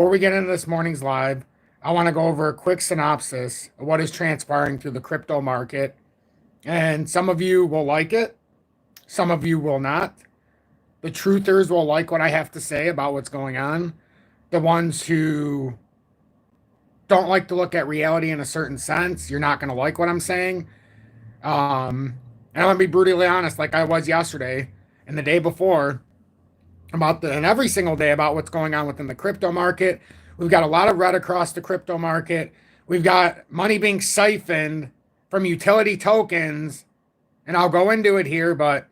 Before we get into this morning's live, I want to go over a quick synopsis of what is transpiring through the crypto market. And some of you will like it, some of you will not. The truthers will like what I have to say about what's going on. The ones who don't like to look at reality in a certain sense, you're not going to like what I'm saying. And I'm going to be brutally honest, like I was yesterday and the day before, and every single day about what's going on within the crypto market. We've got a lot of red across the crypto market. We've got money being siphoned from utility tokens, and I'll go into it here, but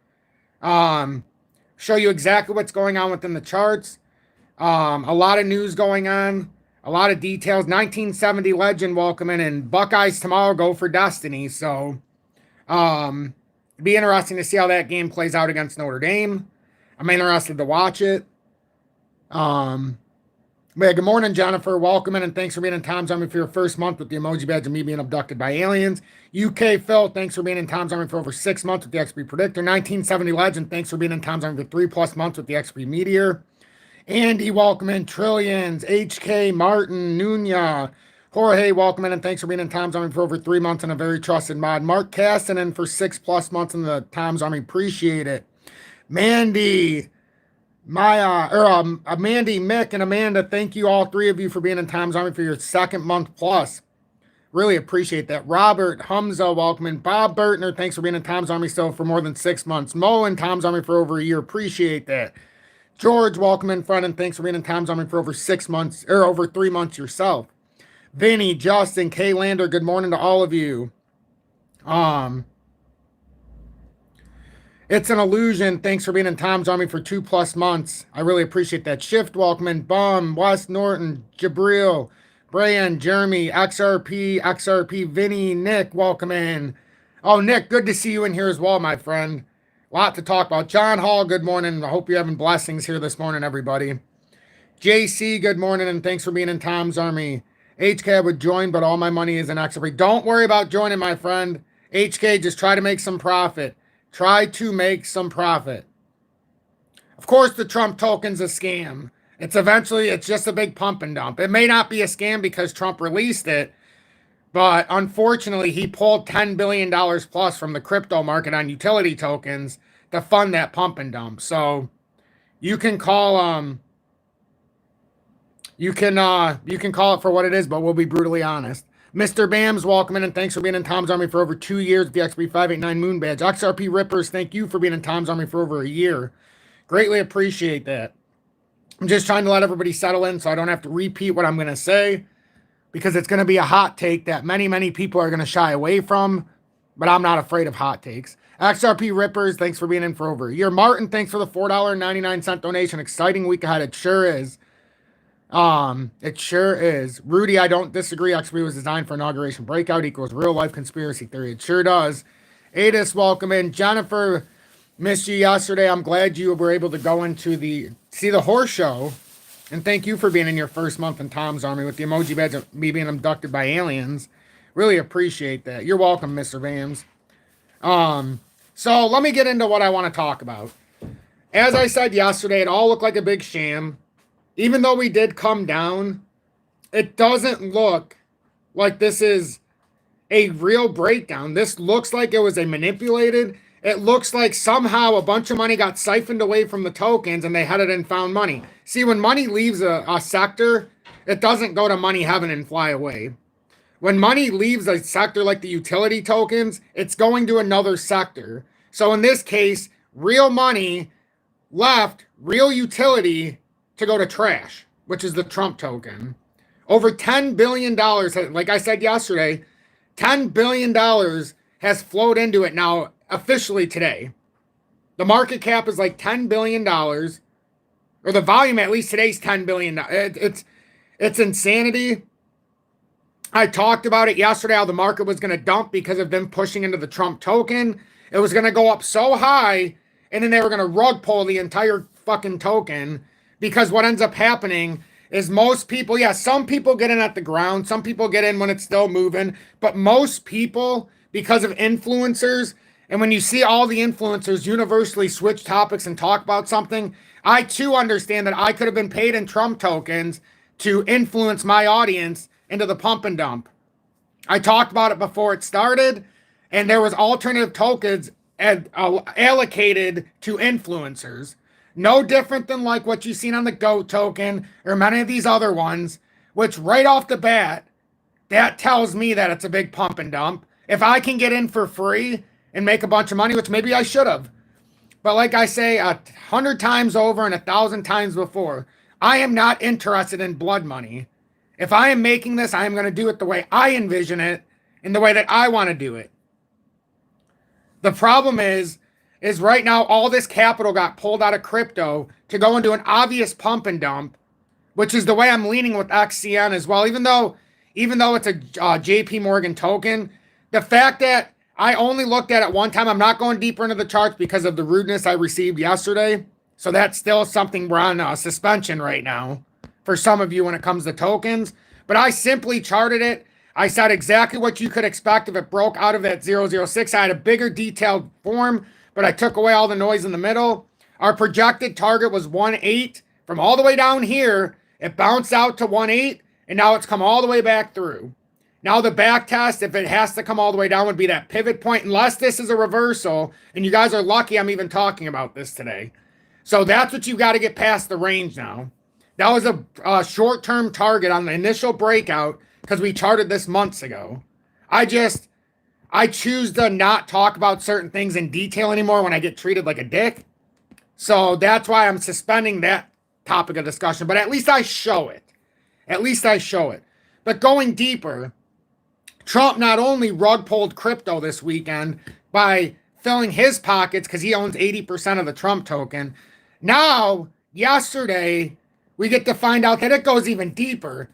show you exactly what's going on within the charts. A lot of news going on, a lot of details. 1970 legend welcome in, and Buckeyes tomorrow go for destiny. So it'd be interesting to see how that game plays out against Notre Dame. I'm interested to watch it. But good morning, Jennifer. Welcome in, and thanks for being in Tom's Army for your first month with the emoji badge and me being abducted by aliens. UK Phil, thanks for being in Tom's Army for over 6 months with the XP Predictor. 1970 Legend, thanks for being in Tom's Army for 3+ months with the XP Meteor. Andy, welcome in. Trillions. HK, Martin, Nunya. Jorge, welcome in, and thanks for being in Tom's Army for over 3 months and a very trusted mod. Mark Castanen for 6+ months in the Tom's Army. Appreciate it. Mandy, Mandy, Mick, and Amanda, thank you, all three of you, for being in Tom's Army for your second month plus. Really appreciate that. Robert, Humza, welcome in. Bob Burtner, thanks for being in Tom's Army still for more than 6 months. Mo in Tom's Army for over a year. Appreciate that. George, welcome in front, and thanks for being in Tom's Army for over 6 months, or over 3 months yourself. Vinny, Justin, Kay Lander, good morning to all of you. It's an illusion. Thanks for being in Tom's Army for 2+ months. I really appreciate that. Shift, welcome in. Bum, Wes Norton, Jabril, Brian, Jeremy, XRP, Vinny, Nick, welcome in. Oh, Nick, good to see you in here as well, my friend. A lot to talk about. John Hall, good morning. I hope you're having blessings here this morning, everybody. JC, good morning, and thanks for being in Tom's Army. HK, I would join, but all my money is in XRP. Don't worry about joining, my friend. HK, just try to make some profit. Try to make some profit. Of course, the Trump token's a scam. It's just a big pump and dump. It may not be a scam because Trump released it, but unfortunately, he pulled $10 billion plus from the crypto market on utility tokens to fund that pump and dump. So you can call you can call it for what it is, but we'll be brutally honest. Mr. Bams, welcome in, and thanks for being in Tom's Army for over 2 years with the XP 589 Moon Badge. XRP Rippers, thank you for being in Tom's Army for over a year. Greatly appreciate that. I'm just trying to let everybody settle in so I don't have to repeat what I'm going to say, because it's going to be a hot take that many people are going to shy away from, but I'm not afraid of hot takes. XRP Rippers, thanks for being in for over a year. Martin, thanks for the $4.99 donation. Exciting week ahead. It sure is. It sure is. Rudy, I don't disagree. XP was designed for inauguration. Breakout equals real life conspiracy theory. It sure does. Adis, welcome in. Jennifer, missed you yesterday. I'm glad you were able to go into see the horse show. And thank you for being in your first month in Tom's Army with the emoji badge of me being abducted by aliens. Really appreciate that. You're welcome, Mr. Vams. So let me get into what I want to talk about. As I said yesterday, it all looked like a big sham. Even though we did come down, it doesn't look like this is a real breakdown. This looks like it was a manipulated. It looks like somehow a bunch of money got siphoned away from the tokens and they had it and found money. See, when money leaves a sector, it doesn't go to money heaven and fly away. When money leaves a sector like the utility tokens, it's going to another sector. So in this case, real money left real utility to go to trash, which is the Trump token. Over $10 billion, like I said yesterday, $10 billion has flowed into it now officially today. The market cap is like $10 billion, or the volume at least today is $10 billion. It's insanity. I talked about it yesterday, how the market was going to dump because of them pushing into the Trump token. It was going to go up so high, and then they were going to rug pull the entire fucking token. Because what ends up happening is most people, some people get in at the ground, some people get in when it's still moving, but most people, because of influencers, and when you see all the influencers universally switch topics and talk about something, I too understand that I could have been paid in Trump tokens to influence my audience into the pump and dump. I talked about it before it started, and there was alternative tokens allocated to influencers. No different than like what you've seen on the GOAT token or many of these other ones, which right off the bat, that tells me that it's a big pump and dump. If I can get in for free and make a bunch of money, which maybe I should have, but like I say 100 times over and 1,000 times before, I am not interested in blood money. If I am making this, I am going to do it the way I envision it, in the way that I want to do it. The problem is right now all this capital got pulled out of crypto to go into an obvious pump and dump, which is the way I'm leaning with XCN as well. Even though it's a JP Morgan token, the fact that I only looked at it one time, I'm not going deeper into the charts because of the rudeness I received yesterday. So that's still something we're on suspension right now for some of you when it comes to tokens. But I simply charted it. I said exactly what you could expect if it broke out of that 006. I had a bigger detailed form, but I took away all the noise in the middle. Our projected target was 1.8. From all the way down here, it bounced out to 1.8, and now it's come all the way back through. Now the back test, if it has to come all the way down, would be that pivot point, unless this is a reversal, and you guys are lucky I'm even talking about this today. So that's what you got to get past the range now. That was a short-term target on the initial breakout because we charted this months ago. I choose to not talk about certain things in detail anymore when I get treated like a dick. So that's why I'm suspending that topic of discussion. But at least I show it. At least I show it. But going deeper, Trump not only rug pulled crypto this weekend by filling his pockets because he owns 80% of the Trump token. Now, yesterday, we get to find out that it goes even deeper.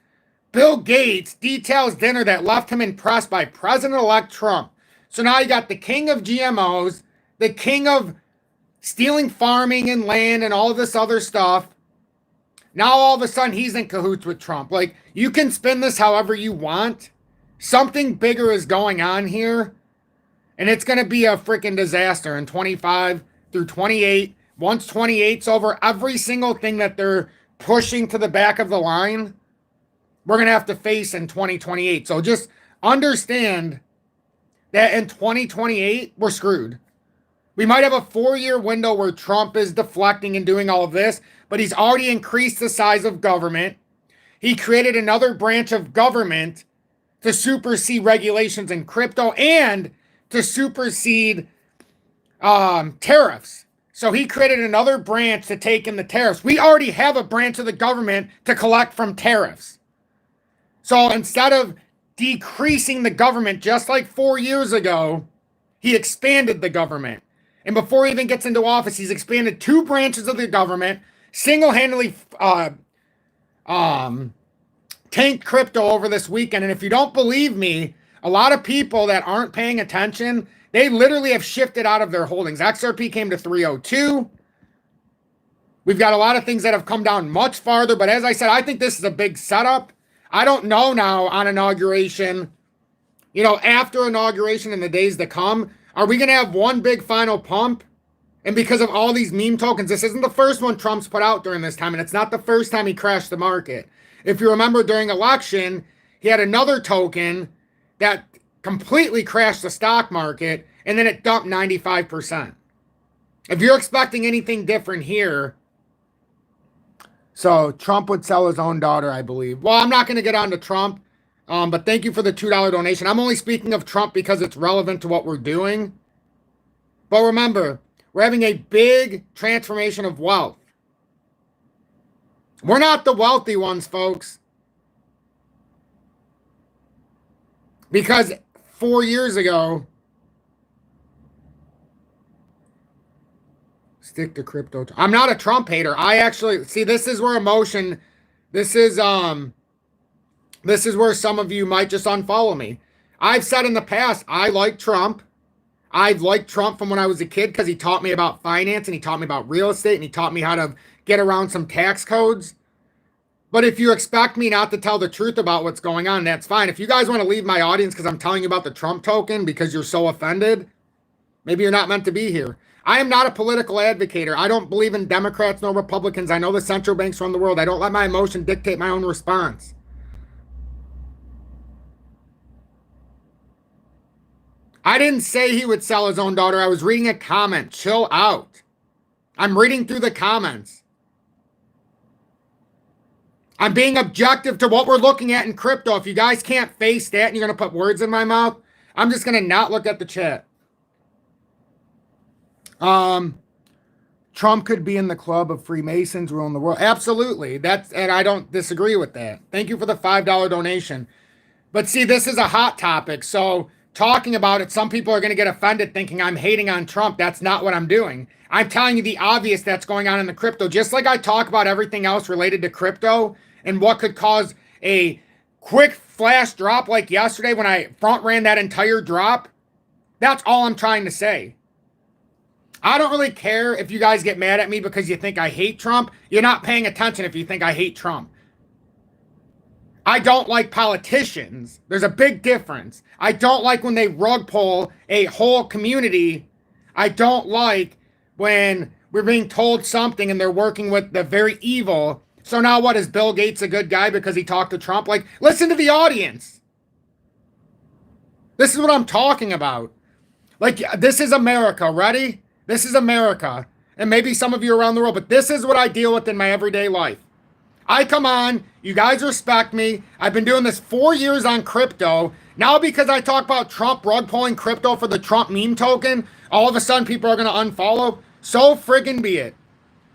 Bill Gates details dinner that left him impressed by President-elect Trump. So now you got the king of GMOs, the king of stealing farming and land and all of this other stuff. Now all of a sudden he's in cahoots with Trump. Like, you can spin this however you want. Something bigger is going on here. And it's going to be a freaking disaster in 25 through 28. Once 28's over, every single thing that they're pushing to the back of the line, we're going to have to face in 2028. So just understand that in 2028, we're screwed. We might have a 4-year window where Trump is deflecting and doing all of this, but he's already increased the size of government. He created another branch of government to supersede regulations in crypto and to supersede tariffs. So he created another branch to take in the tariffs. We already have a branch of the government to collect from tariffs. So instead of decreasing the government just like 4 years ago, he expanded the government. And before he even gets into office, he's expanded 2 branches of the government, single-handedly tanked crypto over this weekend. And if you don't believe me, a lot of people that aren't paying attention, they literally have shifted out of their holdings. XRP came to 302. We've got a lot of things that have come down much farther. But as I said, I think this is a big setup. I don't know now on inauguration, after inauguration in the days to come, are we going to have one big final pump? And because of all these meme tokens, this isn't the first one Trump's put out during this time, and it's not the first time he crashed the market. If you remember during election, he had another token that completely crashed the stock market, and then it dumped 95%. If you're expecting anything different here, so Trump would sell his own daughter, I believe. Well, I'm not going to get on to Trump, but thank you for the $2 donation. I'm only speaking of Trump because it's relevant to what we're doing. But remember, we're having a big transformation of wealth. We're not the wealthy ones, folks. Because 4 years ago, stick to crypto. I'm not a Trump hater. I actually see this is where emotion. This is where some of you might just unfollow me. I've said in the past I like Trump. I've liked Trump from when I was a kid because he taught me about finance and he taught me about real estate and he taught me how to get around some tax codes. But if you expect me not to tell the truth about what's going on, that's fine. If you guys want to leave my audience because I'm telling you about the Trump token because you're so offended, maybe you're not meant to be here. I am not a political advocator. I don't believe in Democrats nor Republicans. I know the central banks run the world. I don't let my emotion dictate my own response. I didn't say he would sell his own daughter. I was reading a comment. Chill out. I'm reading through the comments. I'm being objective to what we're looking at in crypto. If you guys can't face that and you're going to put words in my mouth, I'm just going to not look at the chat. Trump could be in the club of Freemasons ruling the world. Absolutely. And I don't disagree with that. Thank you for the $5 donation. But see, this is a hot topic. So talking about it, some people are going to get offended thinking I'm hating on Trump. That's not what I'm doing. I'm telling you the obvious that's going on in the crypto. Just like I talk about everything else related to crypto and what could cause a quick flash drop like yesterday when I front ran that entire drop. That's all I'm trying to say. I don't really care if you guys get mad at me because you think I hate Trump. You're not paying attention if you think I hate Trump. I don't like politicians. There's a big difference. I don't like when they rug pull a whole community. I don't like when we're being told something and they're working with the very evil. So now what, is Bill Gates a good guy because he talked to Trump? Like, listen to the audience. This is what I'm talking about. Like, this is America. Ready? This is America. And maybe some of you around the world, but this is what I deal with in my everyday life. I come on, you guys respect me. I've been doing this 4 years on crypto. Now because I talk about Trump rug pulling crypto for the Trump meme token, all of a sudden people are going to unfollow. So friggin' be it.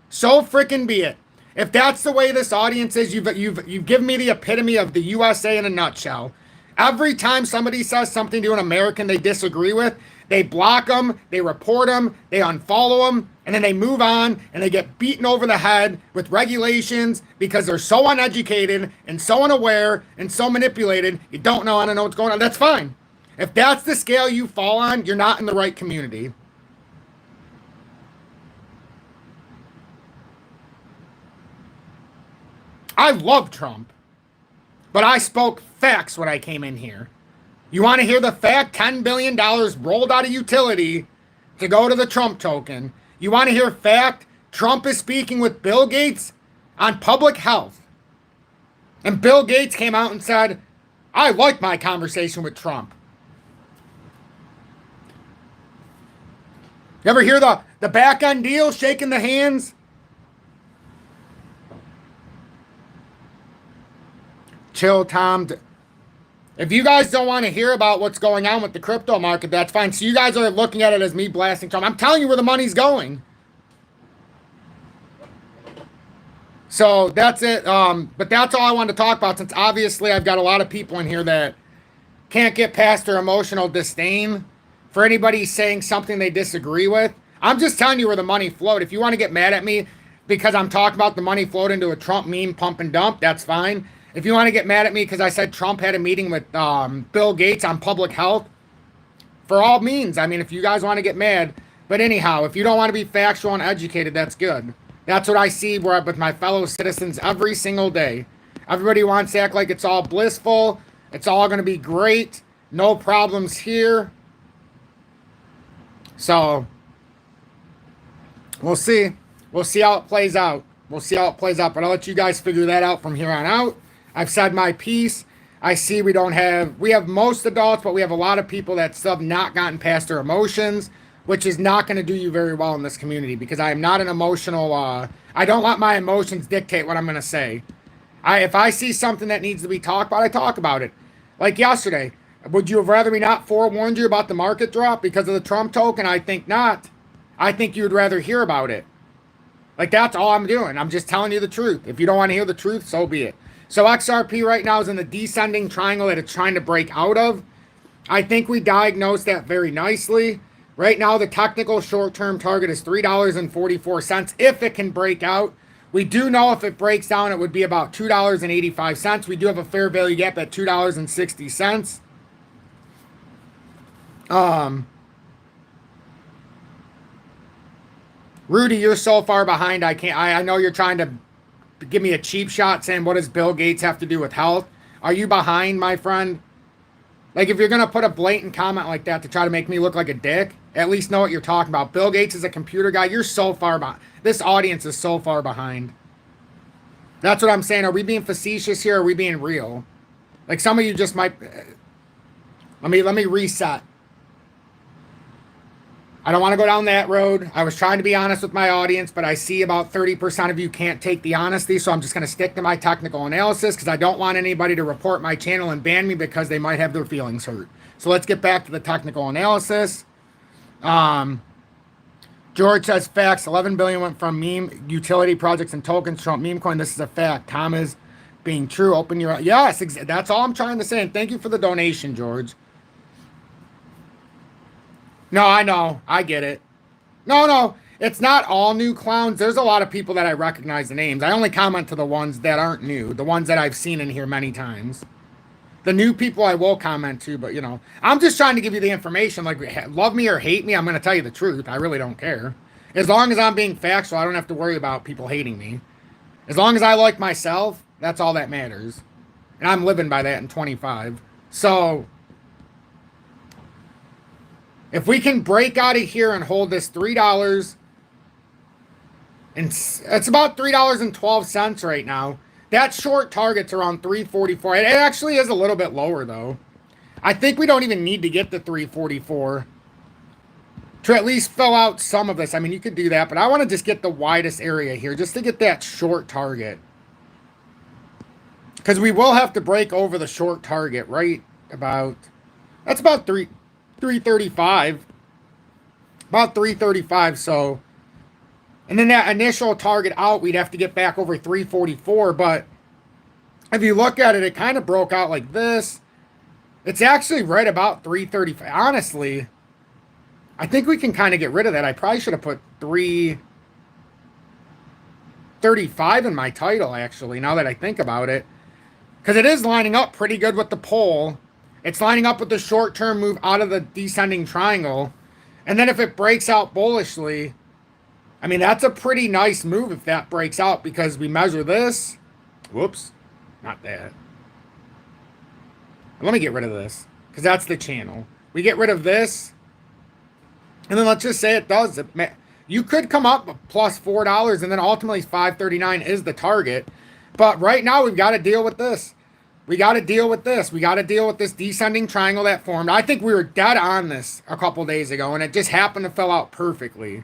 So friggin' be it. If that's the way this audience is, you've given me the epitome of the USA in a nutshell. Every time somebody says something to an American they disagree with, they block them, they report them, they unfollow them, and then they move on and they get beaten over the head with regulations because they're so uneducated and so unaware and so manipulated. You don't know how to know what's going on. That's fine. If that's the scale you fall on, you're not in the right community. I love Trump, but I spoke facts when I came in here. You want to hear the fact? $10 billion rolled out of utility to go to the Trump token. You want to hear fact? Trump is speaking with Bill Gates on public health. And Bill Gates came out and said, I like my conversation with Trump. You ever hear the back end deal, shaking the hands? Chill, Tom. If you guys don't want to hear about what's going on with the crypto market, that's fine. So you guys are looking at it as me blasting Trump. I'm telling you where the money's going. So that's it. But that's all I wanted to talk about, since obviously I've got a lot of people in here that can't get past their emotional disdain for anybody saying something they disagree with. I'm just telling you where the money flowed. If you want to get mad at me because I'm talking about the money flowed into a Trump meme pump and dump, that's fine. If you want to get mad at me because I said Trump had a meeting with Bill Gates on public health, for all means. I mean, if you guys want to get mad. But anyhow, if you don't want to be factual and educated, that's good. That's what I see with my fellow citizens every single day. Everybody wants to act like it's all blissful. It's all going to be great. No problems here. So, we'll see. We'll see how it plays out. We'll see how it plays out. But I'll let you guys figure that out from here on out. I've said my piece. I see we have most adults, but we have a lot of people that still have not gotten past their emotions, which is not going to do you very well in this community, because I am not an emotional, I don't let my emotions dictate what I'm going to say. If I see something that needs to be talked about, I talk about it. Like yesterday, would you have rather me not forewarned you about the market drop because of the Trump token? I think not. I think you would rather hear about it. Like, that's all I'm doing. I'm just telling you the truth. If you don't want to hear the truth, so be it. So XRP right now is in the descending triangle that it's trying to break out of. I think we diagnosed that very nicely. Right now, the technical short-term target is $3.44 if it can break out. We do know if it breaks down, it would be about $2.85. We do have a fair value gap at $2.60. Rudy, you're so far behind. I know you're trying to give me a cheap shot saying, what does Bill Gates have to do with health? Are you behind, my friend? Like, if you're going to put a blatant comment like that to try to make me look like a dick, At least know what you're talking about. Bill Gates is a computer guy. You're so far behind. This audience is so far behind. That's what I'm saying. Are we being facetious here? Or are we being real? Like some of you just might. Let me reset. I don't want to go down that road. I was trying to be honest with my audience, but I see about 30% of you can't take the honesty, so I'm just going to stick to my technical analysis because I don't want anybody to report my channel and ban me because they might have their feelings hurt. So let's get back to the technical analysis. George says facts. 11 billion went from meme utility projects and tokens. Trump meme coin. This is a fact. Tom is being true. Open your eyes. Yes, that's all I'm trying to say. And thank you for the donation, George. No, I know. I get it. No. It's not all new clowns. There's a lot of people that I recognize the names. I only comment to the ones that aren't new. The ones that I've seen in here many times. The new people I will comment to, but, you know. I'm just trying to give you the information. Like, love me or hate me, I'm going to tell you the truth. I really don't care. As long as I'm being factual, I don't have to worry about people hating me. As long as I like myself, that's all that matters. And I'm living by that in 25. So if we can break out of here and hold this $3, and it's about $3.12 right now. That short target's around 344. It actually is a little bit lower though. I think we don't even need to get to 344 to at least fill out some of this. I mean, you could do that, but I want to just get the widest area here just to get that short target. Because we will have to break over the short target, right? That's about 335. About 335, so. And then that initial target out, we'd have to get back over 344. But if you look at it, it kind of broke out like this. It's actually right about 335. Honestly, I think we can kind of get rid of that. I probably should have put 335 in my title, actually, now that I think about it. Because it is lining up pretty good with the poll. It's lining up with the short-term move out of the descending triangle. And then if it breaks out bullishly, I mean, that's a pretty nice move if that breaks out because we measure this. Whoops, not that. Let me get rid of this because that's the channel. We get rid of this. And then let's just say it does. You could come up plus $4 and then ultimately $5.39 is the target. But right now we've got to deal with this. We got to deal with this. We got to deal with this descending triangle that formed. I think we were dead on this a couple days ago and it just happened to fill out perfectly.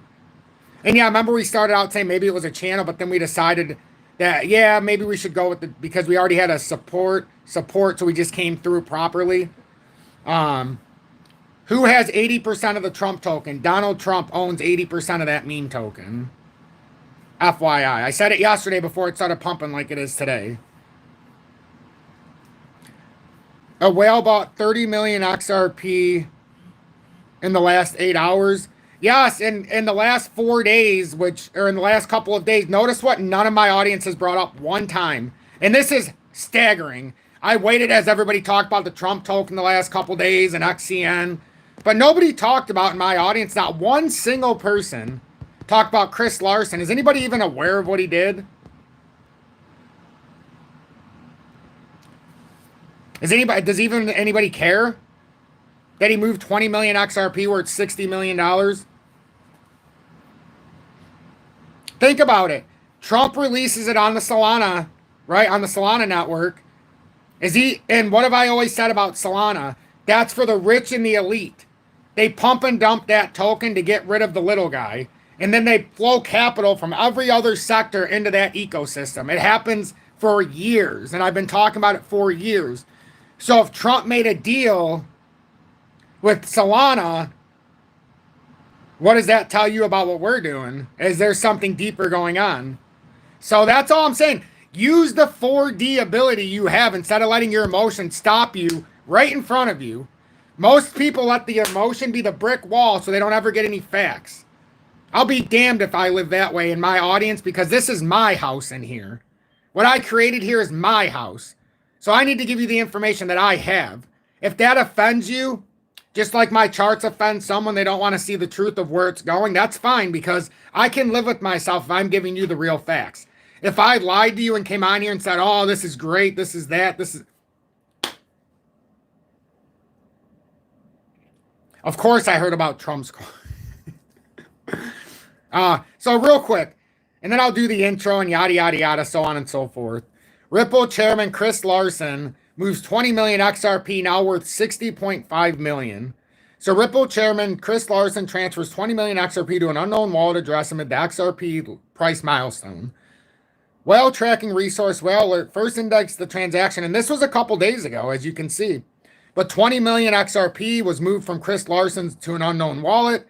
And yeah, I remember we started out saying maybe it was a channel, but then we decided that, yeah, maybe we should go with the, because we already had a support, so we just came through properly. Who has 80% of the Trump token? Donald Trump owns 80% of that meme token. FYI. I said it yesterday before it started pumping like it is today. A whale bought 30 million XRP in the last 8 hours. Yes, in the last 4 days, or in the last couple of days, notice what none of my audience has brought up one time. And this is staggering. I waited as everybody talked about the Trump token the last couple of days and XCN. But nobody talked about in my audience, not one single person talked about Chris Larsen. Is anybody even aware of what he did? Does anybody care that he moved 20 million XRP worth $60 million? Think about it. Trump releases it on the Solana, right? On the Solana network. And what have I always said about Solana? That's for the rich and the elite. They pump and dump that token to get rid of the little guy. And then they flow capital from every other sector into that ecosystem. It happens for years. And I've been talking about it for years. So if Trump made a deal with Solana, what does that tell you about what we're doing? Is there something deeper going on? So that's all I'm saying. Use the 4D ability you have instead of letting your emotion stop you right in front of you. Most people let the emotion be the brick wall so they don't ever get any facts. I'll be damned if I live that way in my audience because this is my house in here. What I created here is my house. So I need to give you the information that I have. If that offends you, just like my charts offend someone, they don't want to see the truth of where it's going, that's fine because I can live with myself if I'm giving you the real facts. If I lied to you and came on here and said, oh, this is great, this is that, this is... Of course I heard about Trump's coin. So real quick, and then I'll do the intro and yada, yada, yada, so on and so forth. Ripple chairman Chris Larsen moves 20 million XRP, now worth 60.5 million. So Ripple chairman Chris Larsen transfers 20 million XRP to an unknown wallet address amid the XRP price milestone. Whale tracking resource Whale Alert first indexed the transaction, and this was a couple days ago, as you can see. But 20 million XRP was moved from Chris Larsen to an unknown wallet.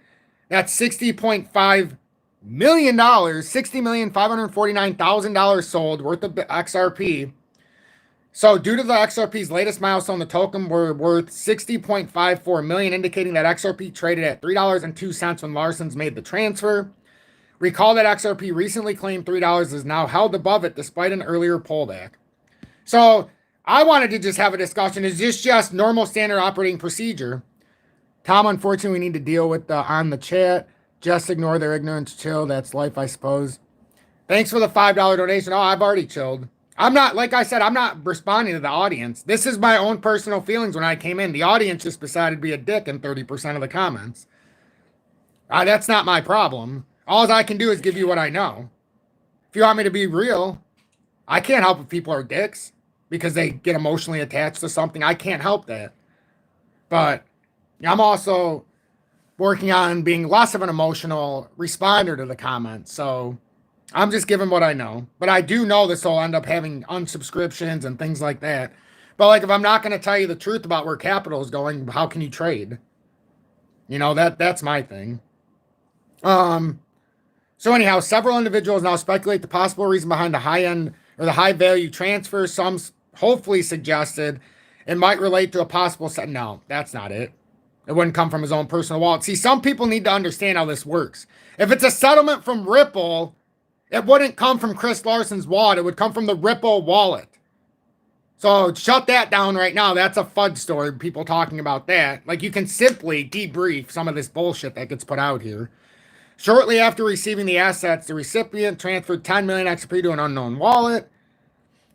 That's $60.5 million, $60,549,000 sold worth of XRP. So due to the XRP's latest milestone, the token were worth 60.54 million, indicating that XRP traded at $3.02 when Larsen's made the transfer. Recall that XRP recently claimed $3 is now held above it despite an earlier pullback. So I wanted to just have a discussion. Is this just normal standard operating procedure? Tom, unfortunately, we need to deal with on the chat. Just ignore their ignorance, chill. That's life, I suppose. Thanks for the $5 donation. Oh, I've already chilled. I'm not, like I said, I'm not responding to the audience. This is my own personal feelings when I came in. The audience just decided to be a dick in 30% of the comments. That's not my problem. All I can do is give you what I know. If you want me to be real, I can't help if people are dicks because they get emotionally attached to something. I can't help that. But I'm also working on being less of an emotional responder to the comments. So I'm just giving what I know. But I do know this will end up having unsubscriptions and things like that. But like, if I'm not going to tell you the truth about where capital is going, how can you trade? You know, that's my thing. So anyhow, several individuals now speculate the possible reason behind the high end or the high value transfer. Some hopefully suggested it might relate to a possible set. No, that's not it. It wouldn't come from his own personal wallet. See, some people need to understand how this works. If it's a settlement from Ripple, it wouldn't come from Chris Larsen's wallet. It would come from the Ripple wallet. So shut that down right now. That's a FUD story. People talking about that. Like, you can simply debrief some of this bullshit that gets put out here. Shortly after receiving the assets, the recipient transferred 10 million XP to an unknown wallet.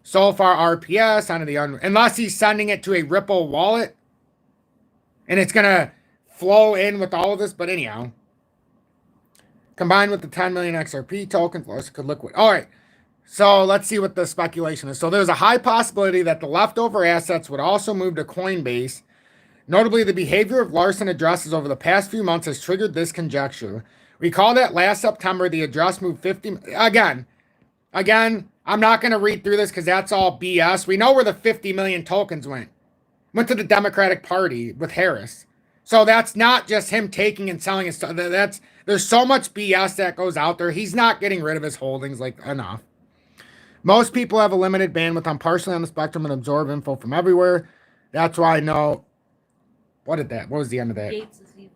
So far, RPS onto the unless he's sending it to a Ripple wallet, and it's gonna flow in with all of this. But anyhow, combined with the 10 million XRP tokens, Larsen could liquidate. All right, so let's see what the speculation is. So there's a high possibility that the leftover assets would also move to Coinbase. Notably, the behavior of Larsen addresses over the past few months has triggered this conjecture. Recall that last September, the address moved 50... Again, I'm not going to read through this because that's all BS. We know where the 50 million tokens went. Went to the Democratic Party with Harris. So that's not just him taking and selling his stuff. There's so much BS that goes out there. He's not getting rid of his holdings, like, enough. Most people have a limited bandwidth. I'm partially on the spectrum and absorb info from everywhere. That's why I know... What was the end of that? Gates is evil.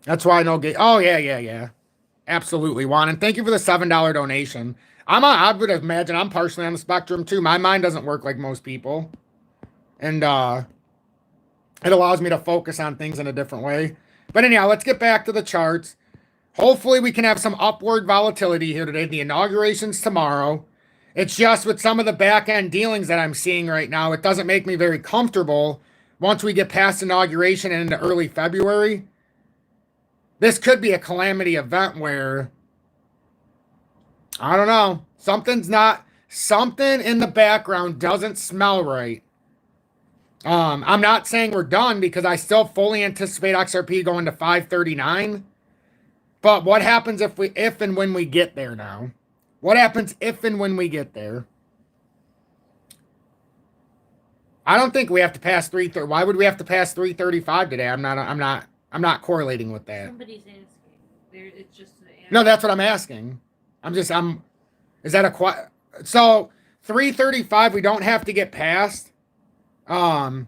That's why I know Gates... Oh, yeah. Absolutely, Juan. And thank you for the $7 donation. I would imagine I'm partially on the spectrum too. My mind doesn't work like most people. And it allows me to focus on things in a different way. But anyhow, let's get back to the charts. Hopefully we can have some upward volatility here today. The inauguration's tomorrow. It's just with some of the back end dealings that I'm seeing right now, it doesn't make me very comfortable once we get past inauguration and into early February. This could be a calamity event where, I don't know, something in the background doesn't smell right. I'm not saying we're done because I still fully anticipate XRP going to 539. But what happens if and when we get there now? What happens if and when we get there? I don't think we have to pass 330. Why would we have to pass 335 today? I'm not correlating with that. Somebody's asking. It's just an answer. No, that's what I'm asking. Is that a so 335 we don't have to get past. You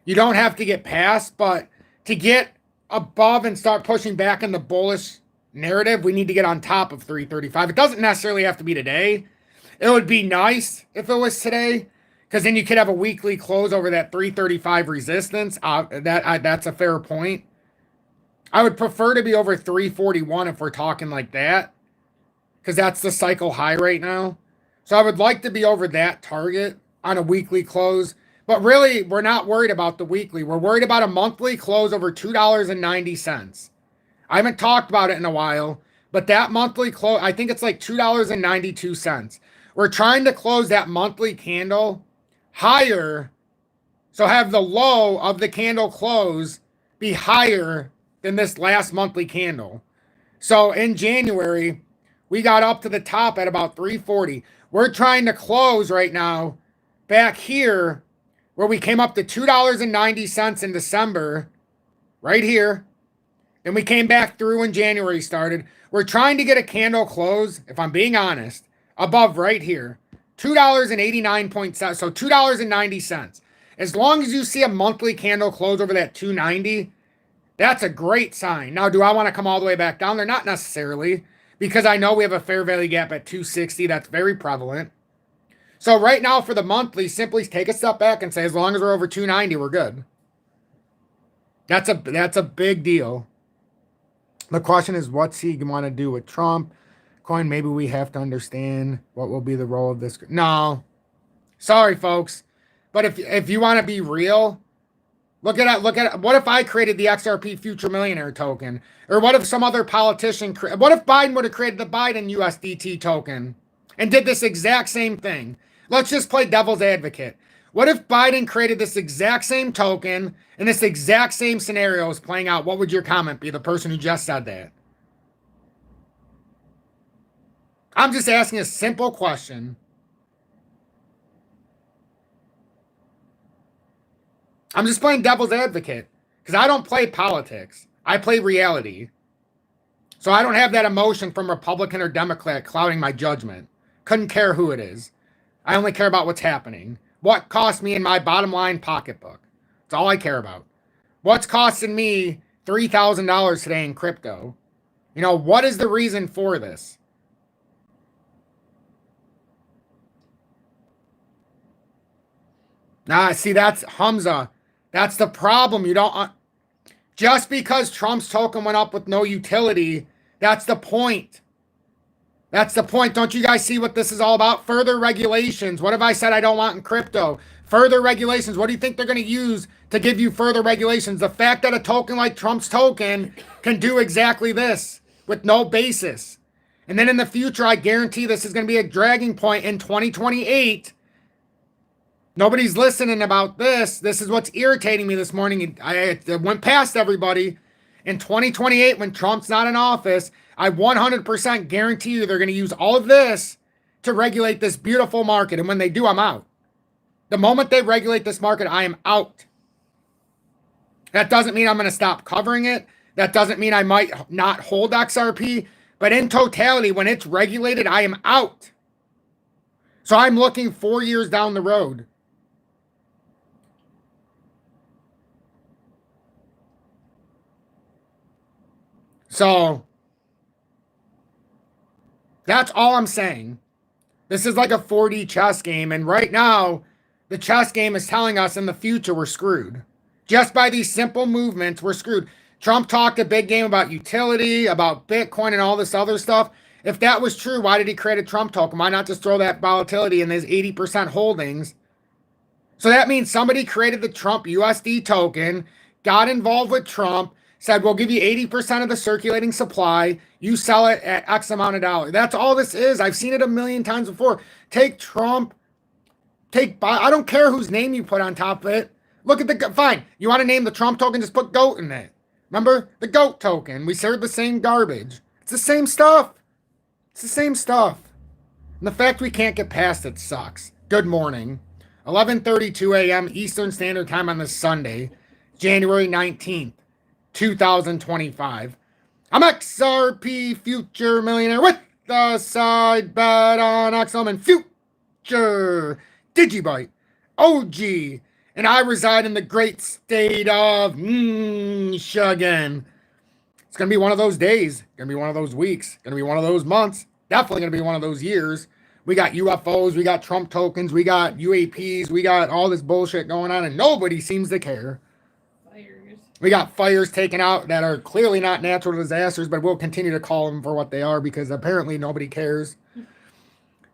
don't have to get past, but to get above and start pushing back in the bullish narrative, we need to get on top of 335. It doesn't necessarily have to be today. It would be nice if it was today, because then you could have a weekly close over that 335 resistance. That's a fair point. I would prefer to be over 341 if we're talking like that, because that's the cycle high right now. So I would like to be over that target on a weekly close. But really, we're not worried about the weekly. We're worried about a monthly close over $2.90. I haven't talked about it in a while, but that monthly close, I think it's like $2.92. We're trying to close that monthly candle higher. So have the low of the candle close be higher than this last monthly candle. So in January, we got up to the top at about 340. We're trying to close right now back here where we came up to $2.90 in December, right here. And we came back through when January started. We're trying to get a candle close, if I'm being honest, above right here. $2.89.7, so $2.90. As long as you see a monthly candle close over that 290, that's a great sign. Now, do I want to come all the way back down there? Not necessarily, because I know we have a fair value gap at 260. That's very prevalent. So right now for the monthly, simply take a step back and say, as long as we're over 290, we're good. That's a big deal. The question is, what's he want to do with Trump? Coin, maybe we have to understand what will be the role of this. No. Sorry, folks. But if you want to be real, look at it. What if I created the XRP Future Millionaire token? Or what if some other politician, what if Biden would have created the Biden USDT token and did this exact same thing? Let's just play devil's advocate. What if Biden created this exact same token and this exact same scenario is playing out? What would your comment be, the person who just said that? I'm just asking a simple question. I'm just playing devil's advocate because I don't play politics. I play reality. So I don't have that emotion from Republican or Democrat clouding my judgment. Couldn't care who it is. I only care about what's happening. What cost me in my bottom line pocketbook? That's all I care about. What's costing me $3,000 today in crypto? You know, what is the reason for this? Nah, see, that's Hamza. That's the problem. You don't... just because Trump's token went up with no utility, that's the point. That's the point. Don't you guys see what this is all about? Further regulations. What have I said I don't want in crypto? Further regulations. What do you think they're going to use to give you further regulations? The fact that a token like Trump's token can do exactly this with no basis. And then in the future, I guarantee this is going to be a dragging point in 2028. Nobody's listening about this. This is what's irritating me this morning. I went past everybody. In 2028, when Trump's not in office, I 100% guarantee you they're going to use all of this to regulate this beautiful market. And when they do, I'm out. The moment they regulate this market, I am out. That doesn't mean I'm going to stop covering it. That doesn't mean I might not hold XRP. But in totality, when it's regulated, I am out. So I'm looking 4 years down the road. So that's all I'm saying. This is like a 4D chess game. And right now, the chess game is telling us in the future we're screwed. Just by these simple movements, we're screwed. Trump talked a big game about utility, about Bitcoin and all this other stuff. If that was true, why did he create a Trump token? Why not just throw that volatility in his 80% holdings? So that means somebody created the Trump USD token, got involved with Trump, said, we'll give you 80% of the circulating supply. You sell it at X amount of dollars. That's all this is. I've seen it a million times before. Take Trump. I don't care whose name you put on top of it. Look at the, fine. You want to name the Trump token? Just put GOAT in it. Remember? The GOAT token. We serve the same garbage. It's the same stuff. It's the same stuff. And the fact we can't get past it sucks. Good morning. 11:32 a.m. Eastern Standard Time on this Sunday, January 19th. 2025. I'm XRP Future Millionaire with the side bet on XM and Future DigiByte OG, and I reside in the great state of Michigan. It's gonna be one of those days, gonna be one of those weeks, gonna be one of those months, definitely gonna be one of those years. We got UFOs, we got Trump tokens, we got UAPs, we got all this bullshit going on, and nobody seems to care. We got fires taken out that are clearly not natural disasters, but we'll continue to call them for what they are because apparently nobody cares.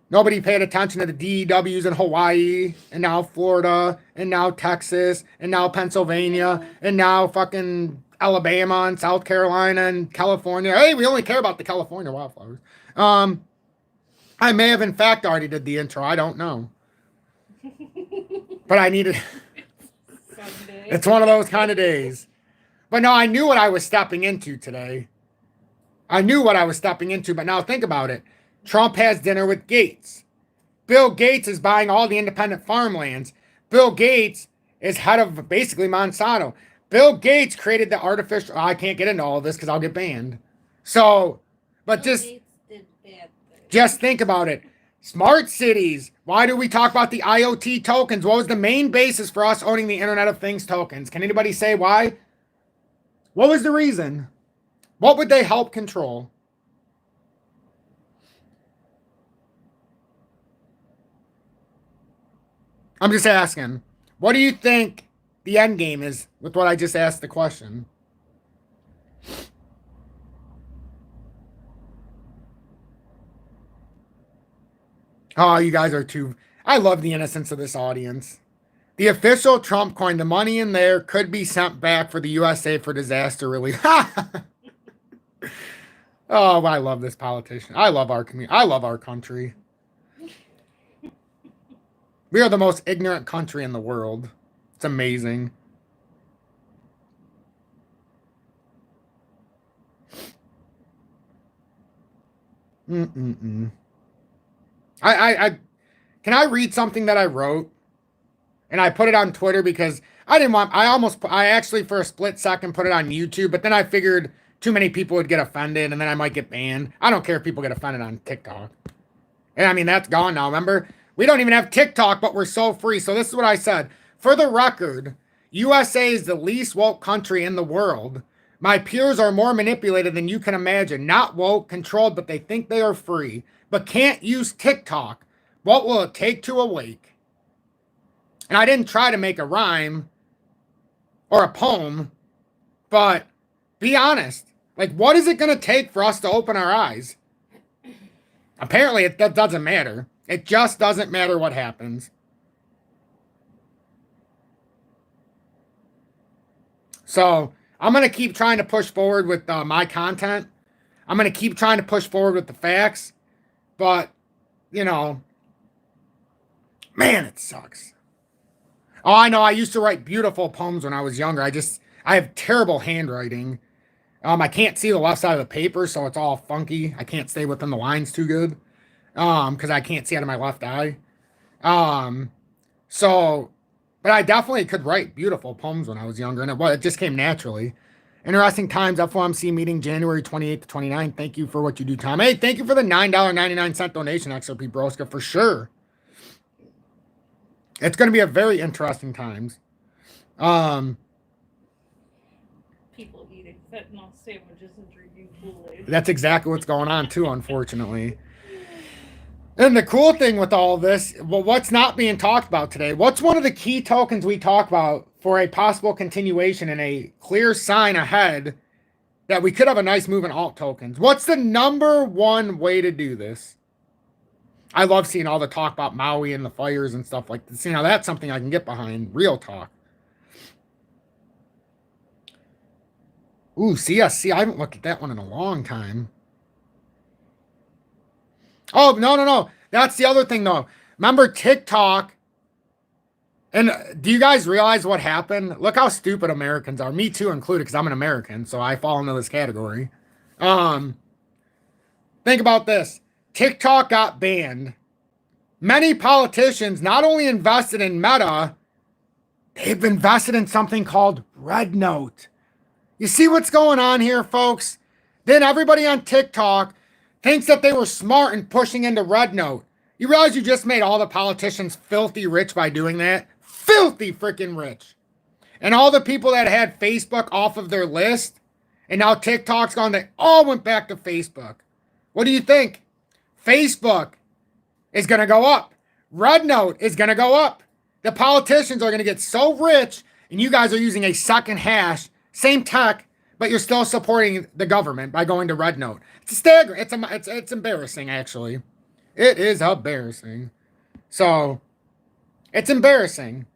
Nobody paid attention to the DEWs in Hawaii, and now Florida, and now Texas, and now Pennsylvania, and now fucking Alabama and South Carolina and California. Hey, we only care about the California wildflowers. I may have in fact already did the intro. I don't know. But I needed. Someday. It's one of those kind of days. But no, I knew what I was stepping into today. I knew what I was stepping into, but now think about it. Trump has dinner with Gates. Bill Gates is buying all the independent farmlands. Bill Gates is head of basically Monsanto. Bill Gates created the artificial. I can't get into all of this because I'll get banned. So, but Bill just Gates did bad things. just think about it. Smart cities. Why do we talk about the IoT tokens? What was the main basis for us owning the Internet of Things tokens? Can anybody say why? What was the reason? What would they help control? I'm just asking. What do you think the end game is with what I just asked the question? Oh, you guys are too... I love the innocence of this audience. The official Trump coin, the money in there could be sent back for the USA for disaster relief. Oh, I love this politician. I love our community. I love our country. We are the most ignorant country in the world. It's amazing. I can I read something that I wrote? And I put it on Twitter because I didn't want, I actually for a split second put it on YouTube, but then I figured too many people would get offended and then I might get banned. I don't care if people get offended on TikTok. And I mean, that's gone now. Remember, we don't even have TikTok, but we're so free. So this is what I said. For the record, USA is the least woke country in the world. My peers are more manipulated than you can imagine. Not woke, controlled, but they think they are free. But can't use TikTok. What will it take to awake? And I didn't try to make a rhyme or a poem, but be honest. Like, what is it going to take for us to open our eyes? Apparently, that doesn't matter. It just doesn't matter what happens. So, I'm going to keep trying to push forward with my content. I'm going to keep trying to push forward with the facts. But, you know, man, it sucks. Oh, I know. I used to write beautiful poems when I was younger. I have terrible handwriting. I can't see the left side of the paper, so it's all funky. I can't stay within the lines too good. Because I can't see out of my left eye. So, but I definitely could write beautiful poems when I was younger, and it just came naturally. Interesting times, FOMC meeting January 28th to 29th. Thank you for what you do, Tom. Hey, thank you for the $9.99 donation, XRP Broska, for sure. It's going to be a very interesting times. People eating fentanyl sandwiches and drinking Kool-Aid. That's exactly what's going on too, unfortunately. And the cool thing with all of this, well, what's not being talked about today? What's one of the key tokens we talk about for a possible continuation and a clear sign ahead that we could have a nice move in alt tokens? What's the number one way to do this? I love seeing all the talk about Maui and the fires and stuff like this. You know, that's something I can get behind. Real talk. Ooh, CSC. I haven't looked at that one in a long time. Oh, no. That's the other thing, though. Remember TikTok? And do you guys realize what happened? Look how stupid Americans are. Me too included, because I'm an American, so I fall into this category. Think about this. TikTok got banned. Many politicians not only invested in Meta, they've invested in something called Red Note. You see what's going on here, folks? Then everybody on TikTok thinks that they were smart in pushing into Red Note. You realize you just made all the politicians filthy rich by doing that? Filthy freaking rich. And all the people that had Facebook off of their list, and now TikTok's gone, they all went back to Facebook. What do you think? Facebook is going to go up. Red Note is going to go up. The politicians are going to get so rich, and you guys are using a second hash, same tech, but you're still supporting the government by going to Red Note. It's staggering. It's embarrassing, actually. It is embarrassing. So, it's embarrassing.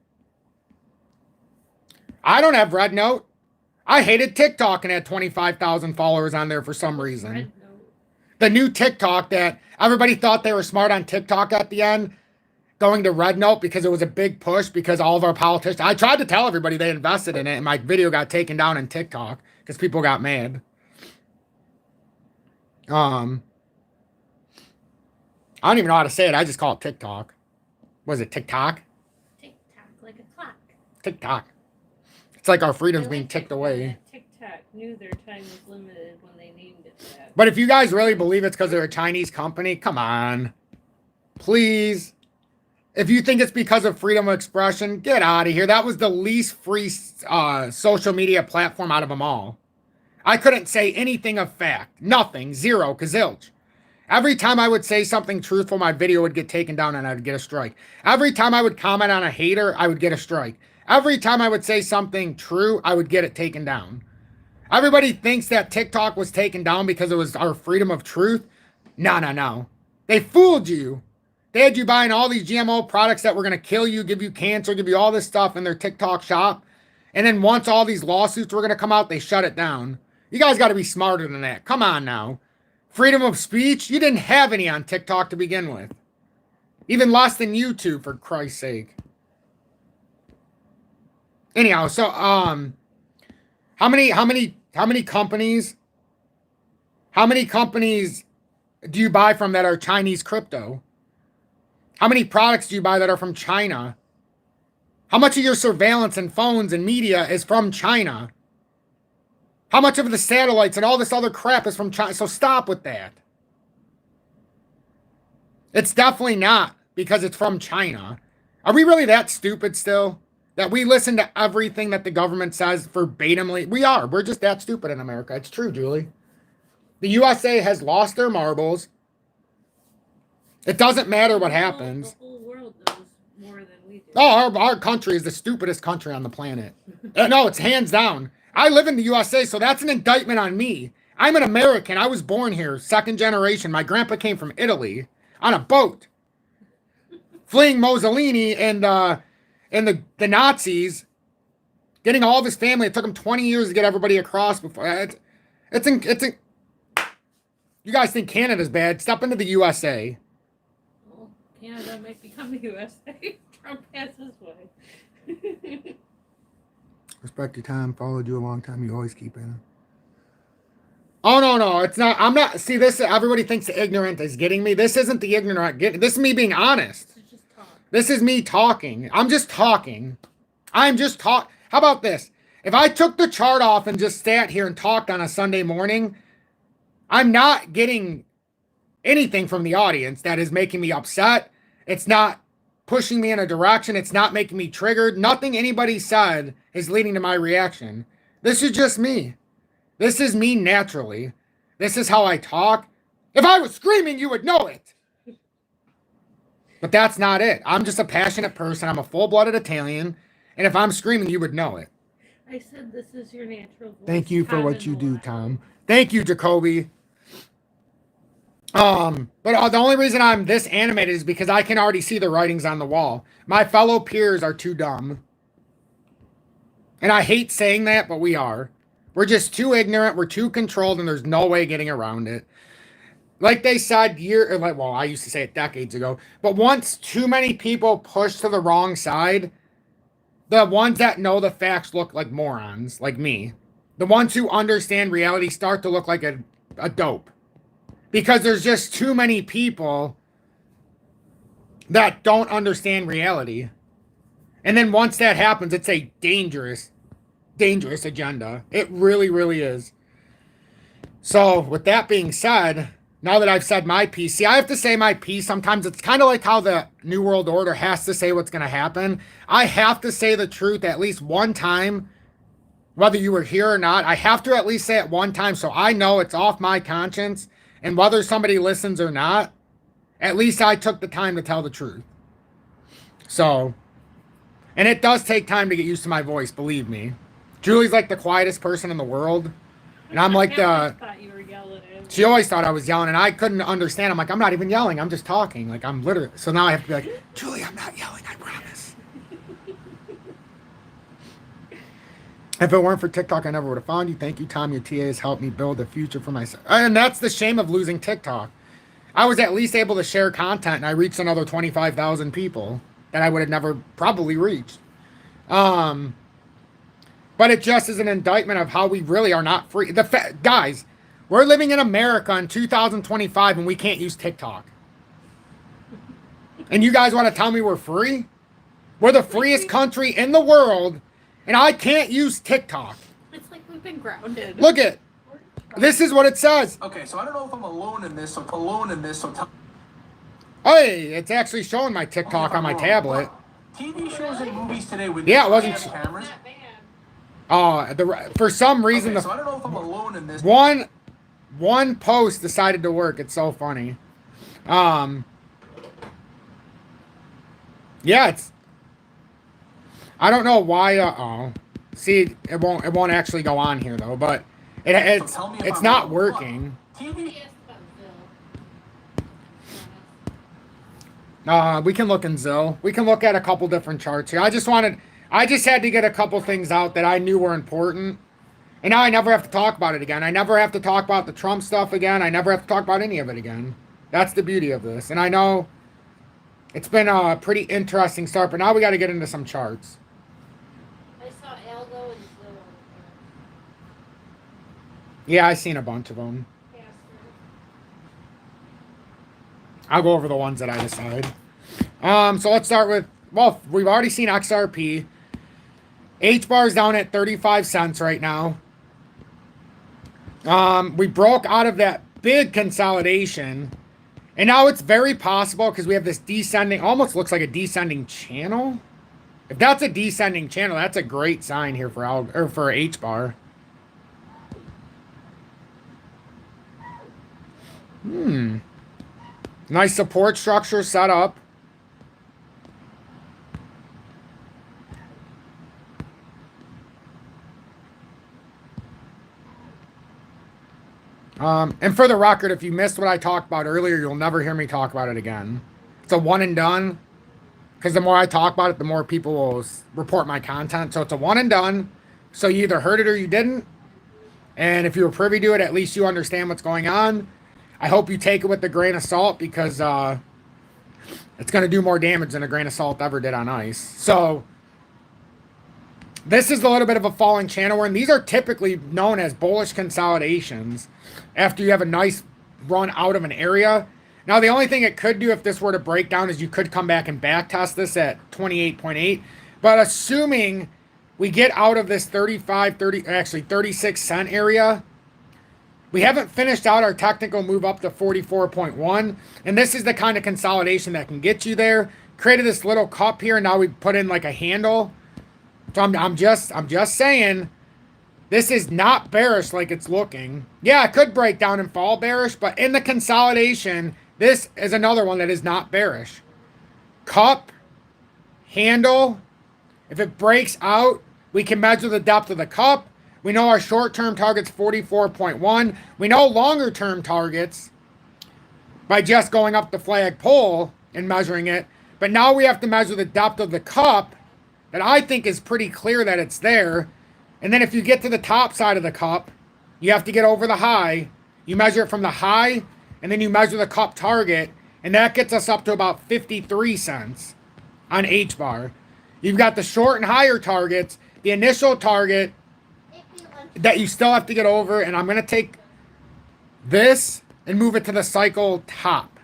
I don't have Red Note. I hated TikTok and had 25,000 followers on there for some reason. Red note. The new TikTok that everybody thought they were smart on TikTok at the end, going to Red Note because it was a big push because all of our politicians, I tried to tell everybody they invested in it, and my video got taken down in TikTok because people got mad. I don't even know how to say it. I just call it TikTok. Was it TikTok? Tick-tock like a clock. TikTok. It's like our freedom's I being like ticked that away. TikTok knew their time was limited when they named it that. But if you guys really believe it's because they're a Chinese company, come on. Please. If you think it's because of freedom of expression, get out of here. That was the least free social media platform out of them all. I couldn't say anything of fact. Nothing. Zero. Kazilch. Every time I would say something truthful, my video would get taken down and I'd get a strike. Every time I would comment on a hater, I would get a strike. Every time I would say something true, I would get it taken down. Everybody thinks that TikTok was taken down because it was our freedom of truth. No, no, no. They fooled you. They had you buying all these GMO products that were going to kill you, give you cancer, give you all this stuff in their TikTok shop. And then once all these lawsuits were going to come out, they shut it down. You guys got to be smarter than that. Come on now. Freedom of speech? You didn't have any on TikTok to begin with. Even less than YouTube, for Christ's sake. Anyhow, so how many companies do you buy from that are Chinese crypto? How many products do you buy that are from China? How much of your surveillance and phones and media is from China? How much of the satellites and all this other crap is from China? So stop with that. It's definitely not because it's from China. Are we really that stupid still? That we listen to everything that the government says verbatimly? We are. We're just that stupid in America. It's true, Julie. The USA has lost their marbles. It doesn't matter what happens. The whole world knows more than we do. Oh, our country is the stupidest country on the planet. No, it's hands down. I live in the USA, so that's an indictment on me. I'm an American. I was born here, second generation. My grandpa came from Italy on a boat, fleeing Mussolini and the Nazis, getting all of his family. It took him 20 years to get everybody across. Before you guys think Canada's bad? Step into the USA. Well, Canada might become the USA. Trump passes way. Respect your time. Followed you a long time. You always keep in. Oh, no. It's not. I'm not. See, this. Everybody thinks the ignorant is getting me. This isn't the ignorant getting. This is me being honest. This is just talk. This is me talking. I'm just talking. I'm just talk. How about this? If I took the chart off and just sat here and talked on a Sunday morning, I'm not getting anything from the audience that is making me upset. It's not pushing me in a direction. It's not making me triggered. Nothing anybody said is leading to my reaction. This is just me. This is me naturally. This is how I talk. If I was screaming, you would know it. But that's not it. I'm just a passionate person. I'm a full-blooded Italian. And if I'm screaming, you would know it. I said this is your natural voice. Thank you for what you do, Tom. Thank you, Jacoby. But the only reason I'm this animated is because I can already see the writings on the wall. My fellow peers are too dumb. And I hate saying that, but we are. We're just too ignorant. We're too controlled, and there's no way getting around it. Like they said I used to say it decades ago. But once too many people push to the wrong side, the ones that know the facts look like morons, like me. The ones who understand reality start to look like a dope. Because there's just too many people that don't understand reality. And then once that happens, it's a dangerous agenda. It really, really is. So with that being said, now that I've said my piece, see, I have to say my piece. Sometimes it's kind of like how the New World Order has to say what's going to happen. I have to say the truth at least one time, whether you were here or not. I have to at least say it one time so I know it's off my conscience. And whether somebody listens or not, at least I took the time to tell the truth. So, and it does take time to get used to my voice, believe me. Julie's like the quietest person in the world. And I'm like I thought you were yelling at him. she always thought I was yelling, and I couldn't understand. I'm like, I'm not even yelling. I'm just talking. Like, I'm literally. So now I have to be like, Julie, I'm not yelling. I promise. If it weren't for TikTok, I never would have found you. Thank you, Tom. Your TA has helped me build a future for myself. And that's the shame of losing TikTok. I was at least able to share content, and I reached another 25,000 people that I would have never probably reached. But it just is an indictment of how we really are not free. Guys, we're living in America in 2025, and we can't use TikTok. And you guys want to tell me we're free? We're the freest country in the world, and I can't use TikTok. It's like we've been grounded. Look at this is what it says. Okay, so I don't know if I'm alone in this, so Hey, it's actually showing my TikTok on my tablet. TV shows and movies today with Yeah, it wasn't cameras. For some reason, Okay, so I don't know if I'm alone in this. one post decided to work. It's so funny. Yeah, I don't know why. See, it won't actually go on here though. But it's not working. TV. We can look in Zill. We can look at a couple different charts here. I just had to get a couple things out that I knew were important. And now I never have to talk about it again. I never have to talk about the Trump stuff again. I never have to talk about any of it again. That's the beauty of this. And I know it's been a pretty interesting start, but now we got to get into some charts. I saw Algo and Zillow. Yeah, I've seen a bunch of them. I'll go over the ones that I decide. So let's start with, well, we've already seen XRP. HBAR is down at 35 cents right now. We broke out of that big consolidation. And now it's very possible because we have this descending, almost looks like a descending channel. If that's a descending channel, that's a great sign here for HBAR. Nice support structure set up. And for the record, if you missed what I talked about earlier, you'll never hear me talk about it again. It's a one and done. Because the more I talk about it, the more people will report my content. So it's a one and done. So you either heard it or you didn't. And if you were privy to it, at least you understand what's going on. I hope you take it with a grain of salt because it's going to do more damage than a grain of salt ever did on ice. So this is a little bit of a falling channel, and these are typically known as bullish consolidations after you have a nice run out of an area. Now, the only thing it could do if this were to break down is you could come back and back test this at 28.8. But assuming we get out of this 36 cent area, we haven't finished out our technical move up to 44.1. And this is the kind of consolidation that can get you there. Created this little cup here, and now we put in like a handle. So I'm just saying, this is not bearish like it's looking. Yeah, it could break down and fall bearish, but in the consolidation, this is another one that is not bearish. Cup, handle. If it breaks out, we can measure the depth of the cup. We know our short-term target's 44.1. We know longer-term targets by just going up the flagpole and measuring it. But now we have to measure the depth of the cup that I think is pretty clear that it's there. And then if you get to the top side of the cup, you have to get over the high. You measure it from the high, and then you measure the cup target, and that gets us up to about 53 cents on HBAR. You've got the short and higher targets, the initial target that you still have to get over, and I'm going to take this and move it to the cycle top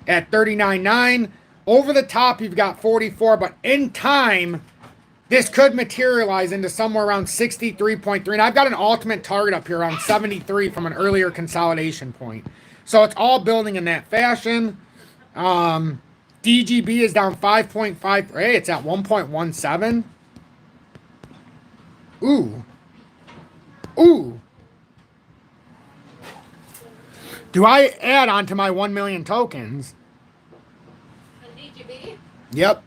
at 39.9. Over the top, you've got 44, but in time, this could materialize into somewhere around 63.3. And I've got an ultimate target up here around 73 from an earlier consolidation point. So it's all building in that fashion. DGB is down 5.5. Hey, it's at 1.17. Ooh. Do I add on to my 1 million tokens? Yep.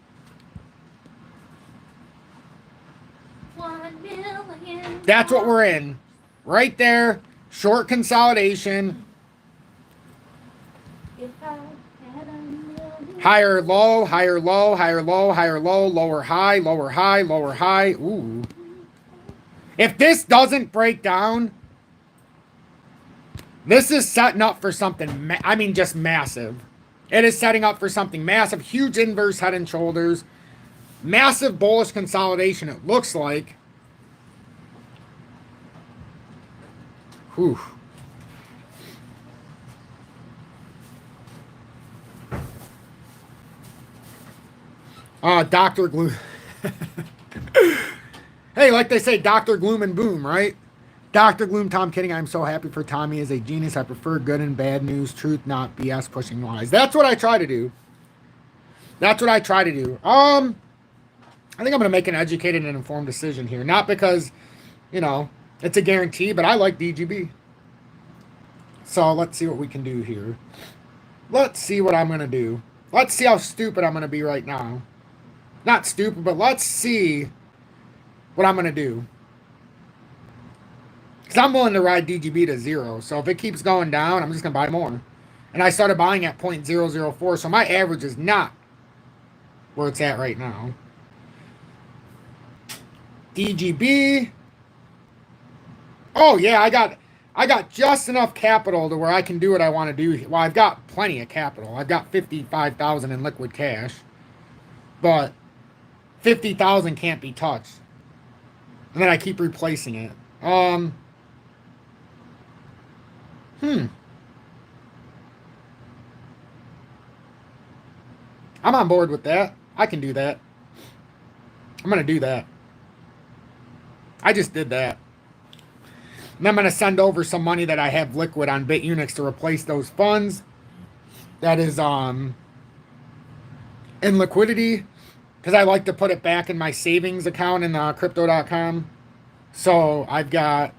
1 million. That's what we're in. Right there. Short consolidation. If I had a million. Higher low, higher low, higher low, higher low, lower high, lower high, lower high. Ooh. If this doesn't break down, this is setting up for something, I mean, just massive. It is setting up for something massive. Huge inverse head and shoulders. Massive bullish consolidation, it looks like. Whew. Dr. Gloom. Hey, like they say, Dr. Gloom and Boom, right? Dr. Gloom, Tom kidding. I'm so happy for Tommy as a genius. I prefer good and bad news, truth, not BS, pushing lies. That's what I try to do. That's what I try to do. I think I'm going to make an educated and informed decision here. Not because, you know, it's a guarantee, but I like DGB. So let's see what we can do here. Let's see what I'm going to do. Let's see how stupid I'm going to be right now. Not stupid, but let's see what I'm going to do. Because I'm willing to ride DGB to 0. So if it keeps going down, I'm just going to buy more. And I started buying at 0.004. So my average is not where it's at right now. DGB. Oh, yeah, I got just enough capital to where I can do what I want to do. Well, I've got plenty of capital. I've got 55,000 in liquid cash. But 50,000 can't be touched. And then I keep replacing it. I'm on board with that. I can do that. I'm going to do that. I just did that. And I'm going to send over some money that I have liquid on BITUNIX to replace those funds. That is in liquidity. Because I like to put it back in my savings account in crypto.com. So I've got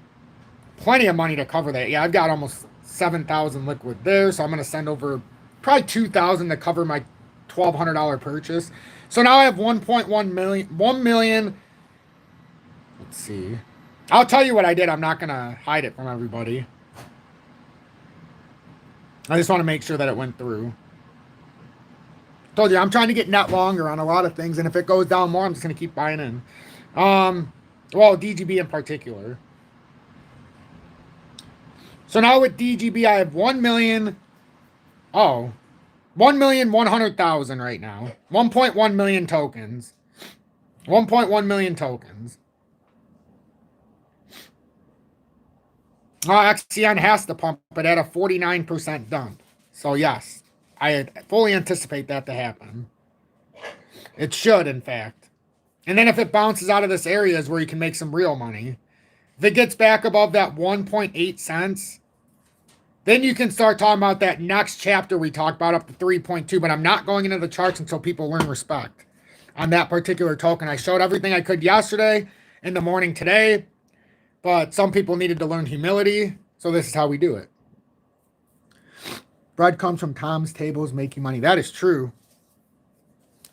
plenty of money to cover that. Yeah, I've got almost 7,000 liquid there. So I'm going to send over probably 2,000 to cover my $1,200 purchase. So now I have 1.1 million. 1 million. Let's see. I'll tell you what I did. I'm not going to hide it from everybody. I just want to make sure that it went through. Told you, I'm trying to get net longer on a lot of things. And if it goes down more, I'm just going to keep buying in. Well, DGB in particular. So now with DGB, I have 1 million. Oh, 1,100,000 right now. 1.1 million tokens. 1.1 million tokens. XCN has to pump it at a 49% dump. So yes, I fully anticipate that to happen. It should, in fact. And then if it bounces out of this area is where you can make some real money. If it gets back above that 1.8 cents, then you can start talking about that next chapter we talked about up to 3.2. But I'm not going into the charts until people learn respect on that particular token. I showed everything I could yesterday, in the morning today. But some people needed to learn humility. So this is how we do it. Bread comes from Tom's tables making money. That is true.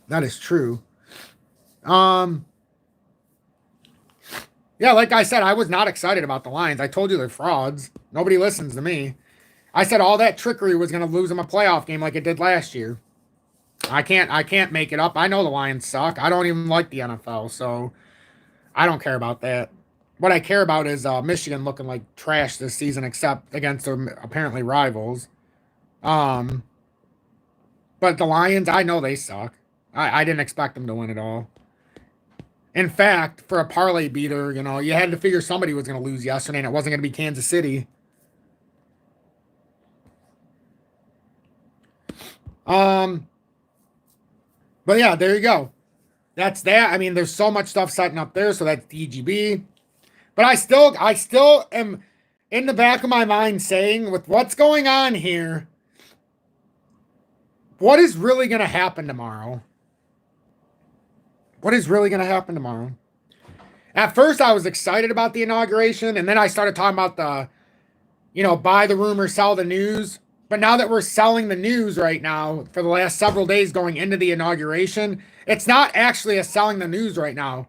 That is true. Yeah, like I said, I was not excited about the Lions. I told you they're frauds. Nobody listens to me. I said all that trickery was going to lose them a playoff game like it did last year. I can't make it up. I know the Lions suck. I don't even like the NFL, so I don't care about that. What I care about is Michigan looking like trash this season, except against their apparently rivals. But the Lions, I know they suck. I didn't expect them to win at all. In fact, for a parlay beater, you know, you had to figure somebody was going to lose yesterday, and it wasn't going to be Kansas City. But yeah, there you go. That's that. I mean, there's so much stuff setting up there, so that's DGB. But I still am in the back of my mind saying, with what's going on here, what is really going to happen tomorrow? What is really going to happen tomorrow? At first, I was excited about the inauguration, and then I started talking about the, you know, buy the rumor, sell the news. But now that we're selling the news right now for the last several days going into the inauguration, it's not actually a selling the news right now.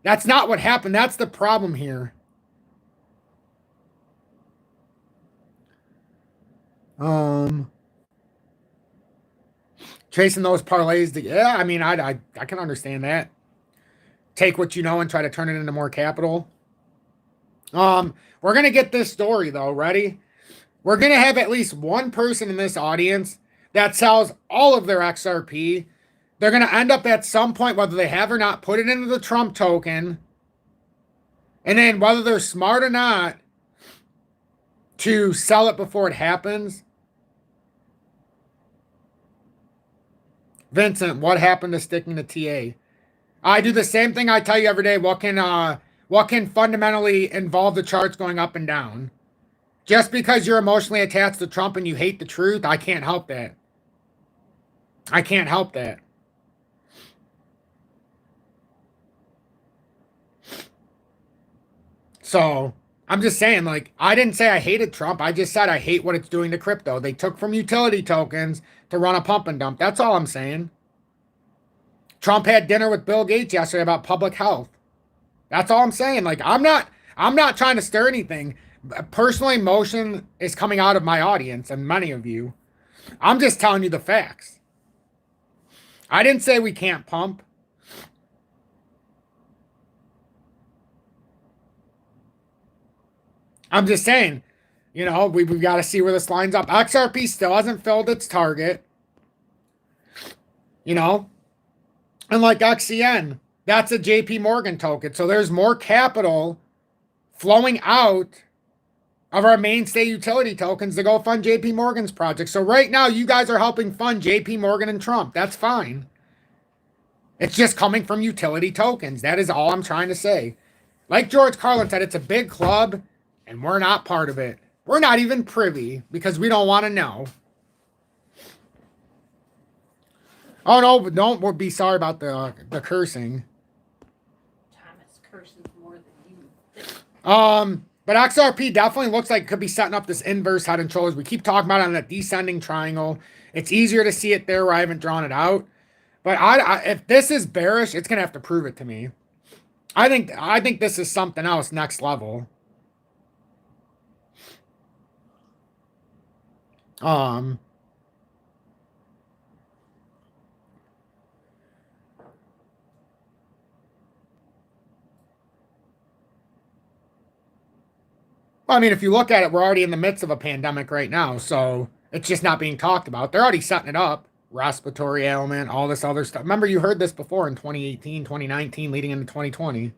That's not what happened. That's the problem here. Chasing those parlays. Yeah, I mean, I can understand that. Take what you know and try to turn it into more capital. We're going to get this story, though. Ready? We're going to have at least one person in this audience that sells all of their XRP. They're going to end up at some point, whether they have or not, put it into the Trump token. And then whether they're smart or not to sell it before it happens. Vincent, what happened to sticking to TA? I do the same thing I tell you every day. What can fundamentally involve the charts going up and down? Just because you're emotionally attached to Trump and you hate the truth, I can't help that. I can't help that. So, I'm just saying, like, I didn't say I hated Trump. I just said I hate what it's doing to crypto. They took from utility tokens to run a pump and dump. That's all I'm saying. Trump had dinner with Bill Gates yesterday about public health. That's all I'm saying. Like, I'm not trying to stir anything. Personal emotion is coming out of my audience and many of you. I'm just telling you the facts. I didn't say we can't pump. I'm just saying, you know, we've got to see where this lines up. XRP still hasn't filled its target. You know? And like XCN, that's a JP Morgan token. So there's more capital flowing out of our mainstay utility tokens to go fund JP Morgan's project. So right now, you guys are helping fund JP Morgan and Trump. That's fine. It's just coming from utility tokens. That is all I'm trying to say. Like George Carlin said, it's a big club, and we're not part of it. We're not even privy because we don't want to know. Oh, no, don't be sorry about the cursing. Thomas curses more than you. But XRP definitely looks like it could be setting up this inverse head and shoulders. We keep talking about it on that descending triangle. It's easier to see it there where I haven't drawn it out. But if this is bearish, it's gonna have to prove it to me. I think this is something else, next level. Well, I mean, if you look at it, we're already in the midst of a pandemic right now, so it's just not being talked about. They're already setting it up. Respiratory ailment, all this other stuff. Remember, you heard this before in 2018, 2019, leading into 2020. And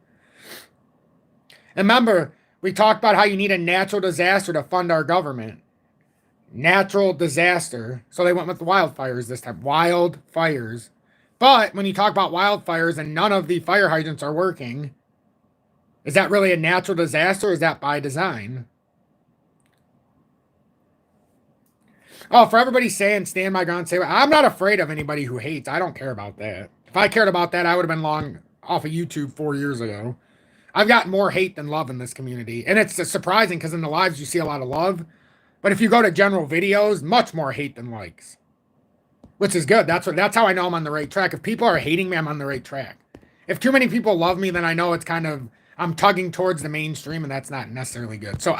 remember, we talked about how you need a natural disaster to fund our government. Natural disaster. So they went with the wildfires this time. Wildfires. But when you talk about wildfires and none of the fire hydrants are working, is that really a natural disaster or is that by design? Oh, for everybody saying stand my ground, I'm not afraid of anybody who hates. I don't care about that. If I cared about that, I would have been long off of YouTube 4 years ago. I've got more hate than love in this community. And it's surprising because in the lives you see a lot of love. But if you go to general videos, much more hate than likes. Which is good. That's how I know I'm on the right track. If people are hating me, I'm on the right track. If too many people love me, then I know it's kind of, I'm tugging towards the mainstream, and that's not necessarily good. So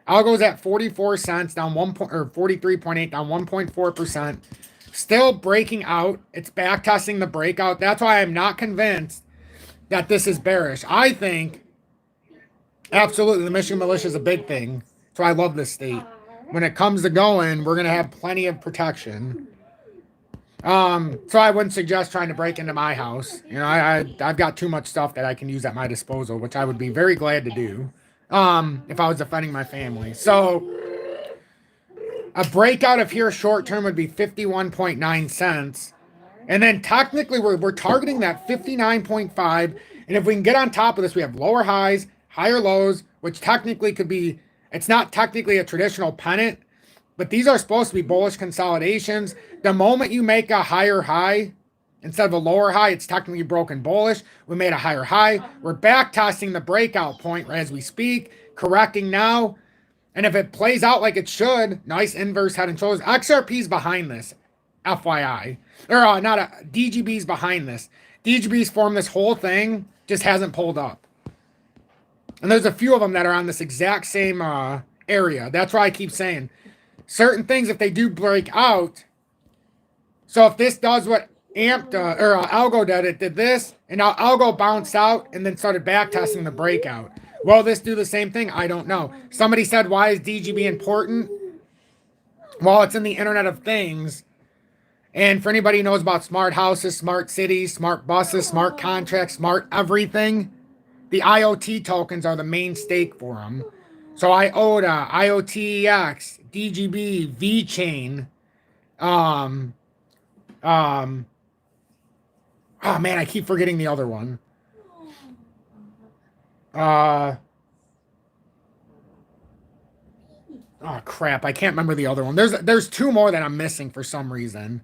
Algo's at 44 cents, down 43.8, down 1.4%. Still breaking out. It's back testing the breakout. That's why I'm not convinced that this is bearish. I think absolutely the Michigan militia is a big thing. That's why I love this state. When it comes to going, we're going to have plenty of protection. So I wouldn't suggest trying to break into my house. You know, I've got too much stuff that I can use at my disposal, which I would be very glad to do. If I was defending my family. So a breakout of here short term would be 51.9 cents. And then technically we're targeting that 59.5. And if we can get on top of this, we have lower highs, higher lows, which technically could be, it's not technically a traditional pennant, but these are supposed to be bullish consolidations. The moment you make a higher high, instead of a lower high, it's technically broken bullish. We made a higher high. We're back testing the breakout point as we speak, correcting now. And if it plays out like it should, nice inverse head and shoulders. XRP's behind this, FYI. Or not DGB's behind this. DGB's formed this whole thing, just hasn't pulled up. And there's a few of them that are on this exact same area. That's why I keep saying certain things, if they do break out. So if this does what Algo did this, and now Algo bounced out and then started back testing the breakout. Will this do the same thing? I don't know. Somebody said, why is DGB important? Well, it's in the Internet of Things. And for anybody who knows about smart houses, smart cities, smart buses, smart contracts, smart everything, the IoT tokens are the main stake for them. So IOTA, IoTex, DGB, VeChain, oh man, I keep forgetting the other one. Oh crap, I can't remember the other one. There's two more that I'm missing for some reason.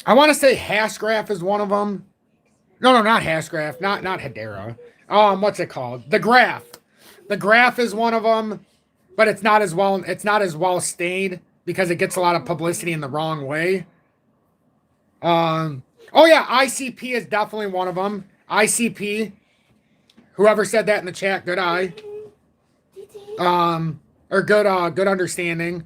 I want to say Hashgraph is one of them. No, not Hashgraph, not Hedera. What's it called? The Graph. The Graph is one of them, but it's not as well stayed because it gets a lot of publicity in the wrong way. Oh yeah, ICP is definitely one of them. ICP. Whoever said that in the chat, good eye. Or good understanding.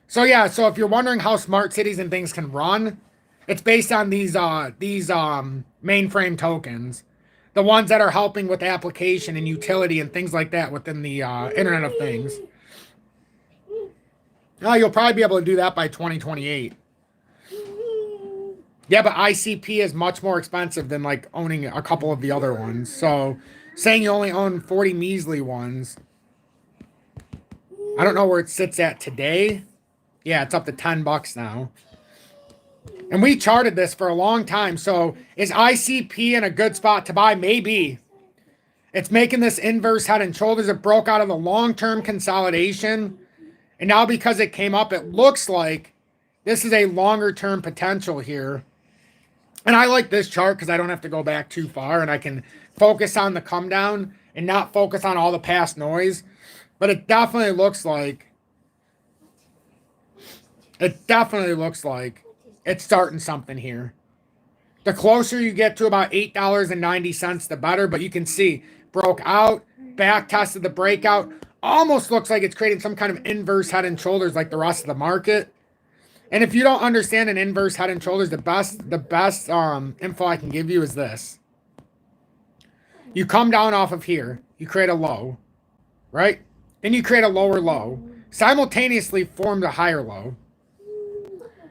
So yeah, so if you're wondering how smart cities and things can run, it's based on these mainframe tokens, the ones that are helping with application and utility and things like that within the Internet of Things. You'll probably be able to do that by 2028. Yeah, but ICP is much more expensive than like owning a couple of the other ones. So saying you only own 40 measly ones, I don't know where it sits at today. Yeah, it's up to $10 now. And we charted this for a long time. So is ICP in a good spot to buy? Maybe. It's making this inverse head and shoulders. It broke out of the long-term consolidation. And now because it came up, it looks like this is a longer-term potential here. And I like this chart because I don't have to go back too far. And I can focus on the come down and not focus on all the past noise. But it definitely looks like it's starting something here. The closer you get to about $8.90, the better. But you can see, broke out, back tested the breakout. Almost looks like it's creating some kind of inverse head and shoulders like the rest of the market. And if you don't understand an inverse head and shoulders, the best info I can give you is this. You come down off of here. You create a low, right? Then you create a lower low. Simultaneously formed a higher low.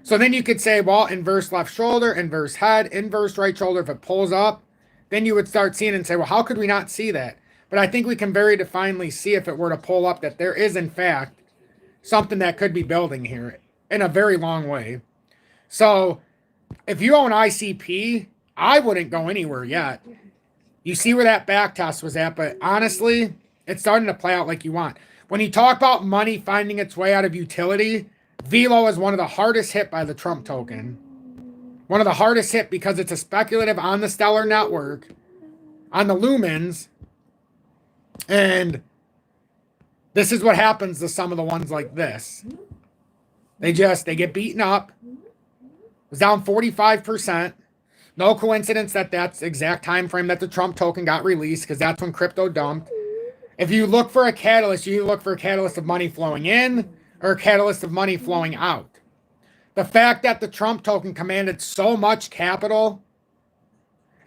So then you could say, well, inverse left shoulder, inverse head, inverse right shoulder. If it pulls up, then you would start seeing and say, well, how could we not see that? But I think we can very definitely see if it were to pull up that there is, in fact, something that could be building here in a very long way. So if you own ICP, I wouldn't go anywhere yet. You see where that back test was at, but honestly, it's starting to play out like you want. When you talk about money finding its way out of utility, VELO is one of the hardest hit by the Trump token. One of the hardest hit because it's a speculative on the Stellar network, on the lumens, and this is what happens to some of the ones like this. They get beaten up. It was down 45%. No coincidence that that's the exact time frame that the Trump token got released, because that's when crypto dumped. If you look for a catalyst, you look for a catalyst of money flowing in or a catalyst of money flowing out. The fact that the Trump token commanded so much capital,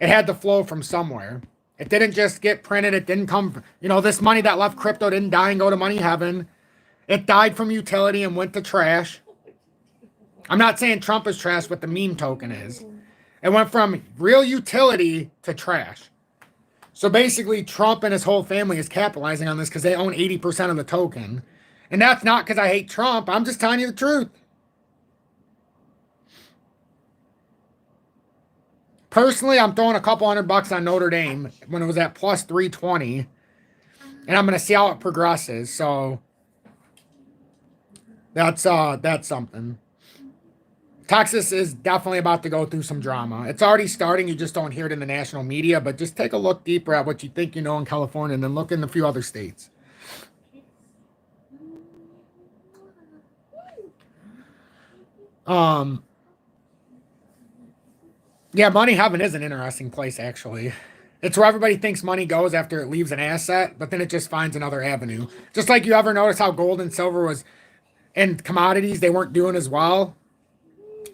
it had to flow from somewhere. It didn't just get printed. It didn't come, this money that left crypto didn't die and go to money heaven. It died from utility and went to trash. I'm not saying Trump is trash, but the meme token is. It went from real utility to trash. So basically, Trump and his whole family is capitalizing on this because they own 80% of the token. And that's not because I hate Trump. I'm just telling you the truth. Personally, I'm throwing a couple $100 on Notre Dame when it was at plus 320. And I'm going to see how it progresses. So that's something. Texas is definitely about to go through some drama. It's already starting. You just don't hear it in the national media. But just take a look deeper at what you think you know in California and then look in a few other states. Yeah, money heaven is an interesting place, actually. It's where everybody thinks money goes after it leaves an asset, but then it just finds another avenue. Just like you ever notice how gold and silver was, and commodities, they weren't doing as well.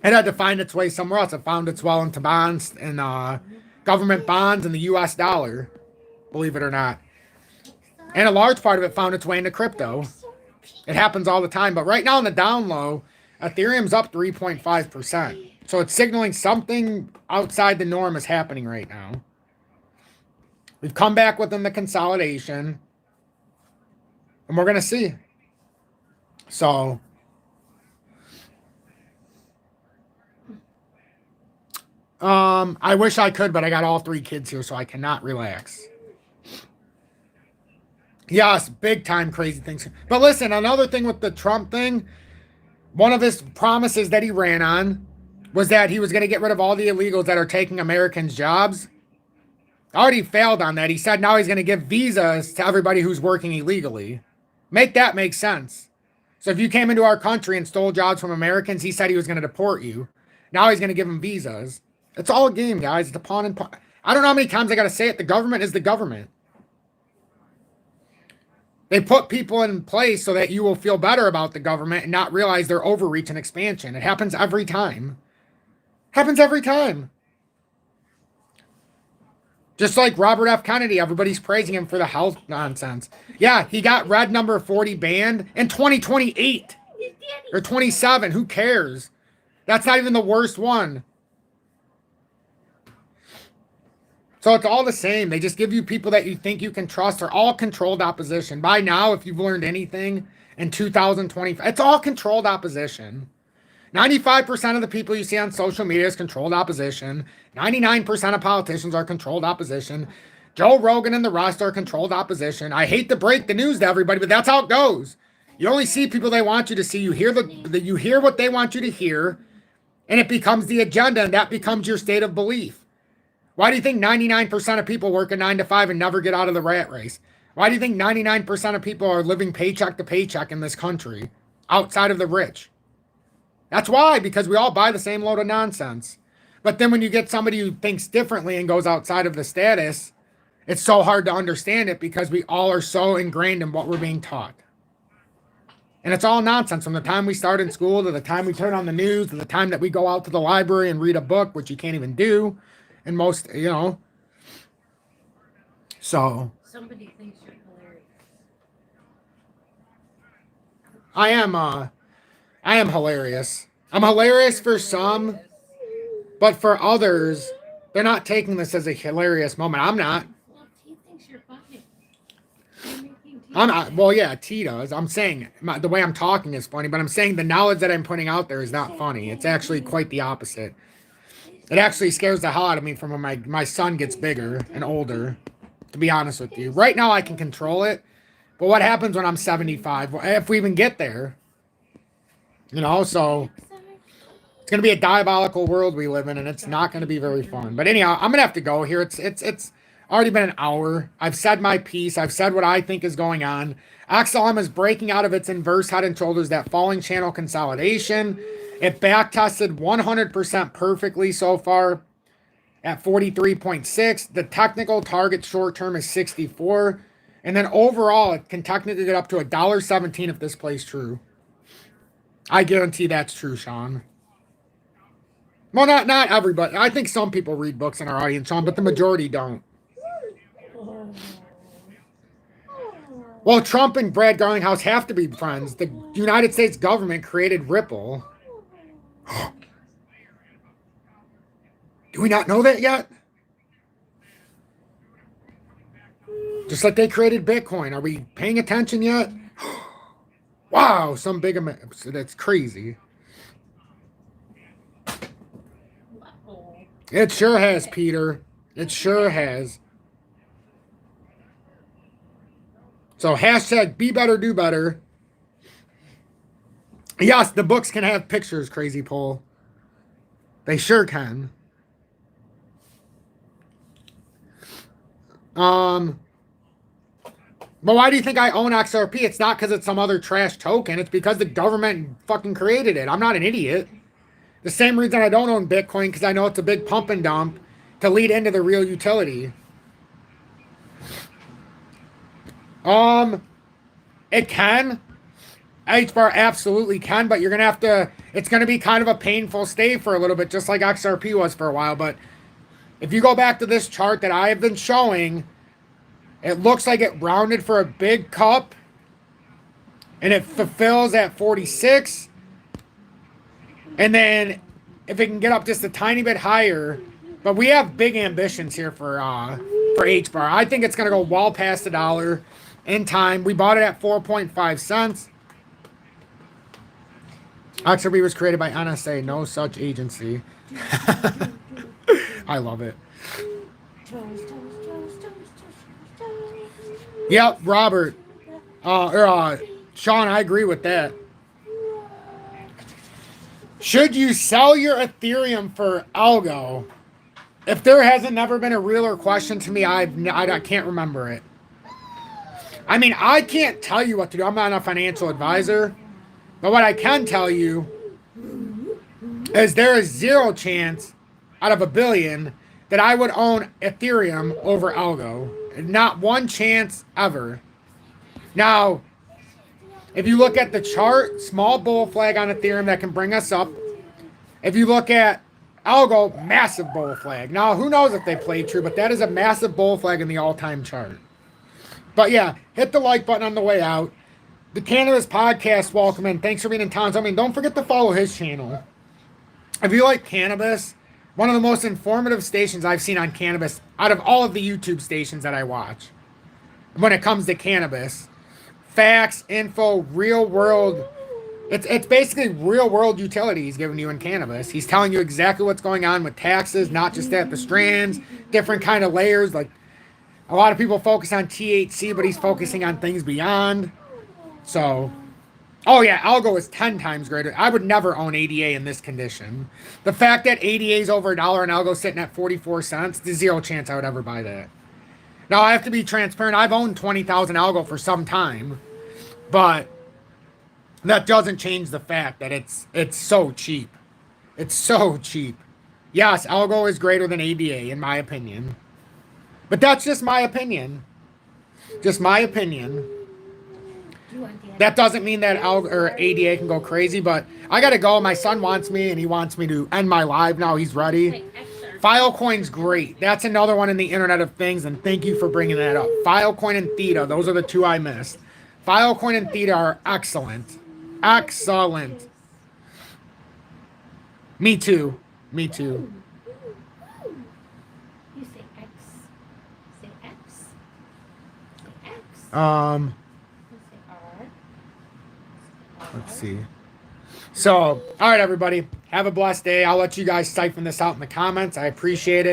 It had to find its way somewhere else. It found its way into bonds and government bonds and the U.S. dollar, believe it or not. And a large part of it found its way into crypto. It happens all the time. But right now in the down low, Ethereum's up 3.5%. So it's signaling something outside the norm is happening right now. We've come back within the consolidation. And we're going to see. So I wish I could, but I got all 3 kids here, so I cannot relax. Yes, big time crazy things. But listen, another thing with the Trump thing, one of his promises that he ran on was that he was going to get rid of all the illegals that are taking Americans' jobs. Already failed on that. He said now he's going to give visas to everybody who's working illegally. Make that make sense. So if you came into our country and stole jobs from Americans, he said he was going to deport you. Now he's going to give them visas. It's all a game, guys. It's a pawn and pawn. I don't know how many times I got to say it. The government is the government. They put people in place so that you will feel better about the government and not realize their overreach and expansion. It happens every time. Happens every time. Just like Robert F. Kennedy, everybody's praising him for the health nonsense. Yeah, he got red number 40 banned in 2028 or 27. Who cares? That's not even the worst one. So it's all the same. They just give you people that you think you can trust. They're all controlled opposition. By now, if you've learned anything in 2025, it's all controlled opposition. 95% of the people you see on social media is controlled opposition. 99% of politicians are controlled opposition. Joe Rogan and the rest are controlled opposition. I hate to break the news to everybody, but that's how it goes. You only see people they want you to see. You hear what they want you to hear, and it becomes the agenda, and that becomes your state of belief. Why do you think 99% of people work a 9 to 5 and never get out of the rat race? Why do you think 99% of people are living paycheck to paycheck in this country, outside of the rich? That's why, because we all buy the same load of nonsense. But then when you get somebody who thinks differently and goes outside of the status, it's so hard to understand it because we all are so ingrained in what we're being taught. And it's all nonsense from the time we start in school to the time we turn on the news to the time that we go out to the library and read a book, which you can't even do. And most, you know. So. Somebody thinks you're hilarious. I am hilarious. I'm hilarious for some, but for others, they're not taking this as a hilarious moment. I'm not. Well, he thinks you're funny. You're making T I'm not. Well, yeah, T does. I'm saying the way I'm talking is funny, but I'm saying the knowledge that I'm putting out there is not funny. It's actually quite the opposite. It actually scares the hell out of me from when my son gets bigger and older, to be honest with you. Right now, I can control it. But what happens when I'm 75? If we even get there? You know, so it's going to be a diabolical world we live in, and it's not going to be very fun. But anyhow, I'm going to have to go here. It's already been an hour. I've said my piece. I've said what I think is going on. XLM is breaking out of its inverse head and shoulders, that falling channel consolidation. It backtested 100% perfectly so far at 43.6. The technical target short term is 64. And then overall, it can technically get up to $1.17 if this plays true. I guarantee that's true, Sean. Well, not everybody. I think some people read books in our audience, Sean, but the majority don't. Well, Trump and Brad Garlinghouse have to be friends. The United States government created Ripple. Do we not know that yet? Just like they created Bitcoin. Are we paying attention yet? Wow, some big amount. That's crazy. It sure has, Peter. It sure has. So hashtag be better, do better. Yes, the books can have pictures, Crazy Pole. They sure can. But why do you think I own XRP? It's not because it's some other trash token. It's because the government fucking created it. I'm not an idiot. The same reason I don't own Bitcoin, because I know it's a big pump and dump to lead into the real utility. It can. HBAR absolutely can, but you're going to have to, it's going to be kind of a painful stay for a little bit, just like XRP was for a while. But if you go back to this chart that I have been showing, it looks like it rounded for a big cup, and it fulfills at 46. And then if it can get up just a tiny bit higher, but we have big ambitions here for HBAR. I think it's going to go well past $1 in time. We bought it at 4.5 cents. XRP was created by NSA, no such agency. I love it. Yep, Robert. Sean, I agree with that. Should you sell your Ethereum for algo? If there hasn't never been a realer question to me, I can't remember it. I mean, I can't tell you what to do. I'm not a financial advisor. But what I can tell you is there is 0 chance out of 1 billion that I would own Ethereum over algo. Not 1 chance ever. Now, if you look at the chart, small bull flag on Ethereum that can bring us up. If you look at algo, massive bull flag. Now, who knows if they play true, but that is a massive bull flag in the all-time chart. But yeah, hit the like button on the way out. The Cannabis Podcast, welcome in. Thanks for being in town. I mean, don't forget to follow his channel. If you like cannabis, one of the most informative stations I've seen on cannabis out of all of the YouTube stations that I watch when it comes to cannabis. Facts, info, real world. It's basically real world utility he's giving you in cannabis. He's telling you exactly what's going on with taxes, not just at the strands, different kind of layers. Like a lot of people focus on THC, but he's focusing on things beyond. So, oh yeah, algo is 10 times greater. I would never own ADA in this condition. The fact that ADA is over $1 and algo sitting at 44 cents, there's 0 chance I would ever buy that. Now, I have to be transparent. I've owned 20,000 algo for some time, but that doesn't change the fact that it's so cheap. It's so cheap. Yes, algo is greater than ADA in my opinion. But that's just my opinion. Just my opinion. That doesn't mean that algo or ADA can go crazy, but I gotta go. My son wants me, and he wants me to end my live now. He's ready. Filecoin's great. That's another one in the Internet of Things, and thank you for bringing that up. Filecoin and Theta, those are the 2 I missed. Filecoin and Theta are excellent. Excellent. Me too. Me too. You say X. Say X. Say X. Let's see. So, all right, everybody. Have a blessed day. I'll let you guys siphon this out in the comments. I appreciate it.